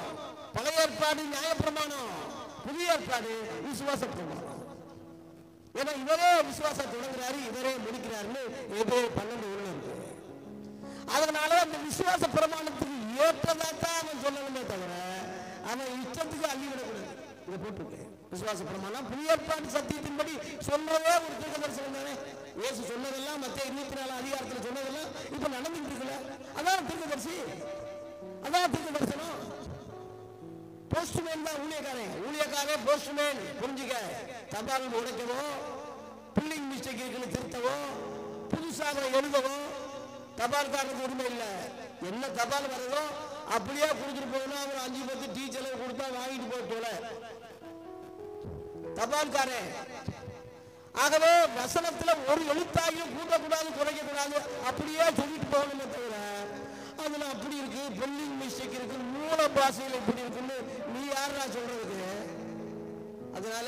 பழைய ஏற்பாடு நியாய பிரமாணம், புதிய ஏற்பாடு விசுவாச பிரமாணம். ஏன்னா இவரே விசுவாசம் தொடங்குறாரு, இவரே முடிக்கிறாருன்னு எபிரேயர் 12:1 இருக்கு. அதனால அந்த விசுவாச பிரமாணத்துக்கு ஏற்றதான் அவன் சொல்லணுமே தவிர அவன் இஷ்டத்துக்கு அள்ளிவிடக்கூடாது. இதை போட்டிருக்கு விசுவாச பிரமாணம். புதிய ஏற்பாடு சத்தியத்தின்படி சொல்றதே ஒரு தீர்க்கதரிசனம் தானே. இயேசு சொன்னதெல்லாம் மத்திய 24 அதிகாரத்தில் சொன்னதெல்லாம் இப்ப நடந்துட்டு இருக்குல்ல, அதான் தீர்க்கதரிசி, அதான் தீர்க்கதரிசனம். போஸ்ட்மேன் தான் ஊழியக்காரன் போஸ்ட்மேன். புரிஞ்சுக்க. தபால் உடைக்கவோ, பில்லிங் மிஸ்டேக் இருக்குன்னு திருத்தவோ, புதுசாக எழுதவோ தபால்காரனுக்கு உரிமை இல்லை. என்ன தபால் வருதோ அப்படியே கொடுத்துட்டு போகணும். அவர் 5-10 டீச்சரை கொடுத்தா வாங்கிட்டு போல தபால்காரன். ஆகவே வசனத்துல ஒரு எழுத்தாயும் கூட்டக்கூடாது, குறைக்க கூடாது, அப்படியே சொல்லிட்டு போகணுமே தவிர அதுல அப்படி இருக்கு, பில்லிங் மிஸ்டேக் இருக்கு, மூல பாஷையில் இப்படி இருக்குன்னு நீ யாரா சொல்றதுக்கு? அதனால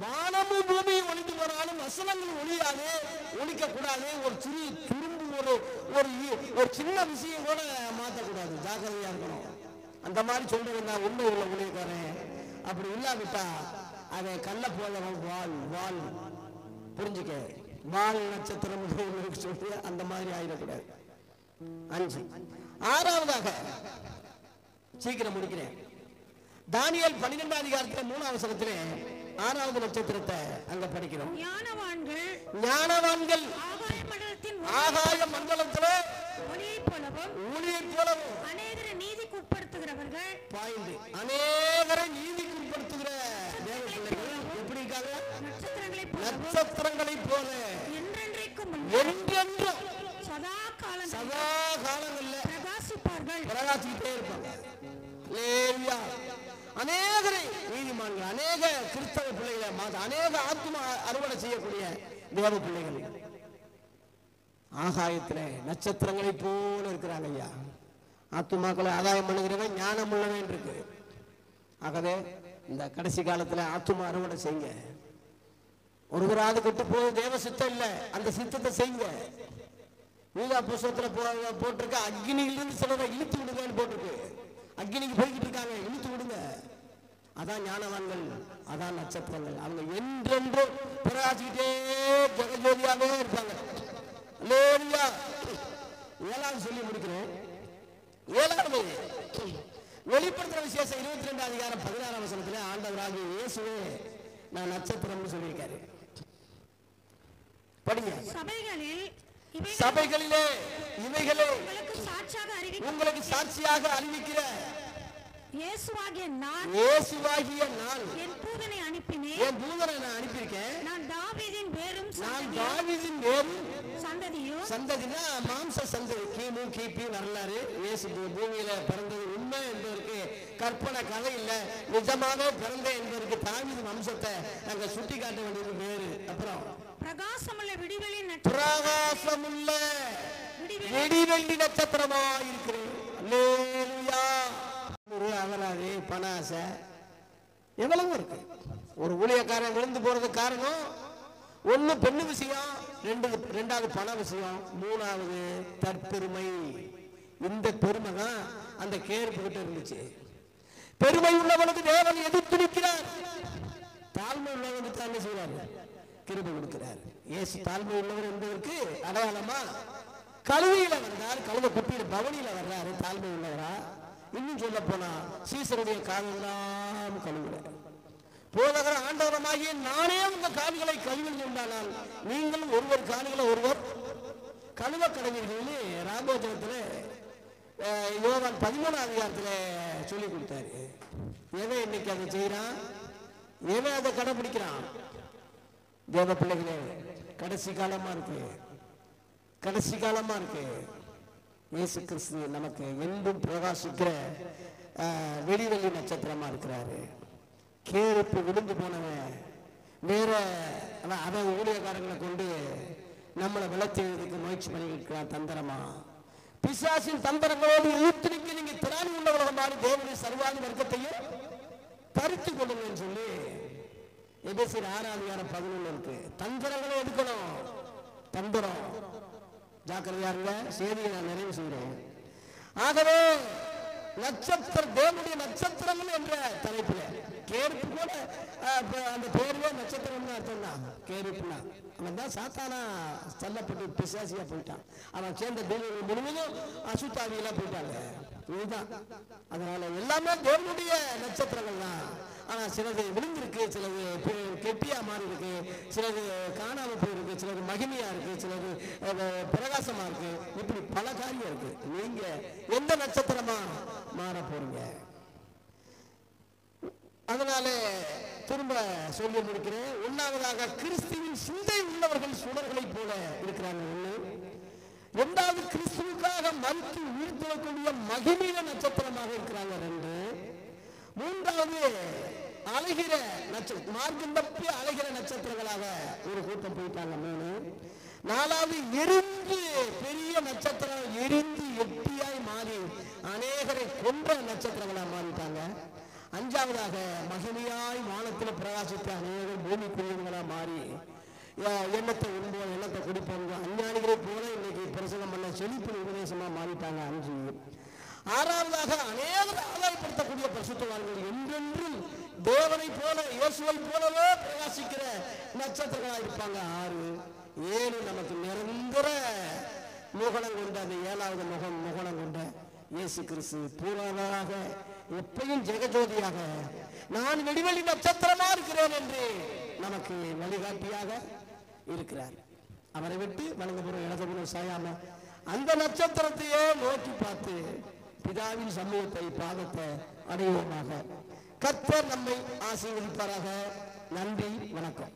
வானமும் பூமியும் ஒழிந்து போனாலும் வசனங்கள் ஒழியாது, ஒழிக்க கூடாது. ஒரு சிறு துரும்பு ஒரு சின்ன விஷயம் கூட மாற்றக்கூடாது, ஜாக்கிரதையா இருக்கணும். அந்த மாதிரி சொல்றது நான் உண்மை உள்ள ஊழியக்காரன். அப்படி இல்லாவிட்டா அவன் கள்ள போதவன் வாழ் புரிஞ்சுக்க. வால் நட்சத்திரம் சொல்லி அந்த மாதிரி ஆயிடக்கூடாது. 5 6வதாக சீக்கிரம் முடிக்கிறேன். தானியேல் 12 அதிகாரத்தில் 3 வசனத்திலே 6வது நட்சத்திரத்தை அங்க படிக்கிறோம். ஞானவான்கள் ஆகாய மண்டலத்தில் ஒளியைப் போலவும் அநேகரை நீதிக்கு உட்படுத்துகிற தேவ பிள்ளைகள் எப்படி இருக்காங்க? நட்சத்திரங்களைப் போல என்றென்றும் சதா காலங்களில் பிரகாசிக்கிட்டே இருப்பாங்க. அநேகரை நீதிமான்கள், அநேக கிறிஸ்தவ பிள்ளைகளை, அநேக ஆத்மா அறுவடை செய்யக்கூடிய தேவ பிள்ளைகள் ஆகாயத்துல நட்சத்திரங்களை போல இருக்கிறாங்க. ஐயா, ஆத்துமாக்களை ஆதாயம் பண்ணுகிறவன் ஞானம் உள்ளவன் இருக்கு. ஆகவே இந்த கடைசி காலத்துல ஆத்துமா அறுவடை செய்யுங்க. ஒருவராது கெட்டு போது தேவ சித்தம் இல்லை, அந்த சித்தத்தை செய்யுங்க. நீதா புஸ்தகத்துல போட்டிருக்க அக்னியிலிருந்து சிலரை இழுத்து விடுங்கன்னு போட்டிருக்கு. அக்னிக்கு போய்கிட்டு இருக்காங்க, இழுத்து விடுங்க. அதான் ஞானவான்கள், அதான் நட்சத்திரங்கள். அவங்க என்றென்றும் பிரகாசிக்கிட்டே ஜெகஜோதியாவே இருப்பாங்க. 7வது சொல்லி முடிக்கிறேன். 7வது வெளிப்படுத்துற விசேஷம் 22 அதிகாரம் 16 வசனத்துல ஆண்டவராகிய இயேசுவே நான் நட்சத்திரம்னு சொல்லியிருக்காரு. படிங்க. சபைகளிலே இவைகளே உங்களுக்கு சாட்சியாக அறிவிக்கிற இயேசுவாகிய நான் என் தூதனை அனுப்பியிருக்கேன். நான் தாவீதின் வேரும் சந்ததினா மாம்ச சந்ததி. கிமு கிபி வரலாறு. இயேசு பூமியில பிறந்தது உண்மை என்பதற்கு கற்பனை கதை இல்லை, நிஜமாக பிறந்த என்பதற்கு தாவீது வம்சத்தை நாங்க சுட்டி காட்ட வேண்டியது வேறு. அப்புறம் பிரகாசமுள்ள விடிவெள்ளி நட்சத்திரமா இருக்கிறேன். அகலாது பண ஆசை எவ்வளவு இருக்கு. ஒரு ஊழியக்காரன் விழுந்து போறதுக்கு காரணம் ஒண்ணு பெண்ணு விஷயம், ரெண்டாவது பண விஷயம், 3வது தற்பெருமை. இந்த பெருமை தான் அந்த கேர்ப்பு கிட்ட இருந்துச்சு. பெருமை உள்ளவனுக்கு தேவன் எதிர்த்து நிற்கிறார், தாழ்மை உள்ளவனுக்கு தாழ்மை செய்வார், கிருபை கொடுக்கிறார். இயேசு தாழ்மை உள்ளவர் என்பதற்கு அடையாளமா கழுவியில வந்தார், கழுவ குப்பியில பவனியில வர்றாரு, தாழ்மை உள்ளவரா. இன்னும் சொல்ல போனா சீசருடைய காலெல்லாம் கழுவுறார். போதகர் ஆண்டவரமாகிய நானே உங்க கால்களை கழுவில் உண்டானால் நீங்களும் ஒருவர் கால்களை ஒருவர் கழுவ கடவீர்கள்னு ராமோஜனத்துல யோவான் 13 அதிகாரத்துல சொல்லி கொடுத்தாரு. எவன் இன்னைக்கு அதை செய்யறான், எவன் அதை கடைபிடிக்கிறான்? தேவ பிள்ளைகளே, கடைசி காலமா இருக்கு, கடைசி காலமா இருக்கு. இயேசு கிறிஸ்து நமக்கு என்றும் பிரகாசிக்கிற வெடிவெள்ளி நட்சத்திரமா இருக்கிறாரு. கேருப்பு விழுந்து போனவன் வேற அவன் ஊழியக்காரங்களை கொண்டு நம்மளை விளச்சதுக்கு முயற்சி பண்ணிருக்கிறான் தந்திரமா. பிசாசின் தந்திரங்களோடு ஊத்துணிக்கு நீங்க திராணி உள்ளவர்களான தேவனுடைய சர்வாதி வர்க்கத்தையும் தரித்து கொள்ளுங்கன்னு சொல்லி எபேசியர் 6:11 இருக்கு. தந்திரங்களை எடுக்கணும். தந்திரம் ஜாக்கிரதையா இருங்க. செய்தியை நான் நிறைவு செய்கிறேன். ஆகவே நட்சத்திரம் தேவனுடைய நட்சத்திரங்கள் என்ற தலைப்பில் கேருப்பு கூட அந்த பேருவே நட்சத்திரம் அர்த்தம் தான். கேருப்புனா அவன் தான் சாத்தானா தள்ளப்பட்டு பிசாசியா போயிட்டான். அவன் சேர்ந்த முழுவதும் அசுத்தாவியெல்லாம் போயிட்டாங்க. இதுதான். அதனால எல்லாமே தேவனுடைய நட்சத்திரங்கள் தான். ஆனா சிலது விழுந்திருக்கு, சிலது கெட்டியா மாறி இருக்கு, சிலது காணாம போயிருக்கு, சிலது மகிமையா இருக்கு, சிலது பிரகாசமா இருக்கு. இப்படி பல காரியம் இருக்கு. நீங்க எந்த நட்சத்திரமா மாற போறீங்க? அதனால திரும்ப சொல்லி முடிக்கிறேன். ஒன்னாவதாக கிறிஸ்துவின் சிந்தை உள்ளவர்கள் சுடர்களை போல இருக்கிறாங்க. ஒண்ணு. இரண்டாவது கிறிஸ்துவுக்காக மறுத்து உயிர்த்தெழக்கூடிய மகிமையில நட்சத்திரமாக இருக்கிறாங்க. 2. மூன்றாவது அழகிற நட்சத்திரம், மார்க்கம் தப்பி அழகிற நட்சத்திரங்களாக ஒரு கூட்டம் போயிட்டாங்க. 3. 4வது எரிந்து பெரிய நட்சத்திரம் எரிந்து எட்டியாய் மாறி அநேகரை கொன்ற நட்சத்திரங்களாக மாறிட்டாங்க. 5வதாக மகிமையாய் வானத்தில் பிரகாசித்த அநேகர் பூமிக்குரியவர்களாக மாறி எண்ணத்தை உண்போம் எண்ணத்தை குடிப்போம் அஞ்ஞானிகளை போல இன்னைக்கு பிரசங்கம் பண்ண செழிப்பு உபதேசமா மாறிட்டாங்க. 5. 6வதாக அநேகர் ஆதாயப்படுத்தக்கூடிய பரிசுத்தவான்கள் என்றென்றும் தேவனை போல இயேசுவை போலவே பிரகாசிக்கிற நட்சத்திரங்களா இருப்பாங்க. 6. 7 நமக்கு நிரந்தர முகலம் கொண்ட அந்த 7வது முகலம் கொண்ட இயேசு கிறிஸ்து பூரணமாக எப்பயும் ஜெகஜோதியாக நான் வெடிவெளி நட்சத்திரமா இருக்கிறேன் என்று நமக்கு வழிகாட்டியாக இருக்கிறார். அவரை விட்டு வலதுபுறம் இடதுபுறம் சாயாம அந்த நட்சத்திரத்தையே நோக்கி பார்த்து பிதாவின் சமூகத்தை பாதத்தை அடைவோமாக. கர்த்தர் நம்மை ஆசீர்வதிப்பாராக. நன்றி, வணக்கம்.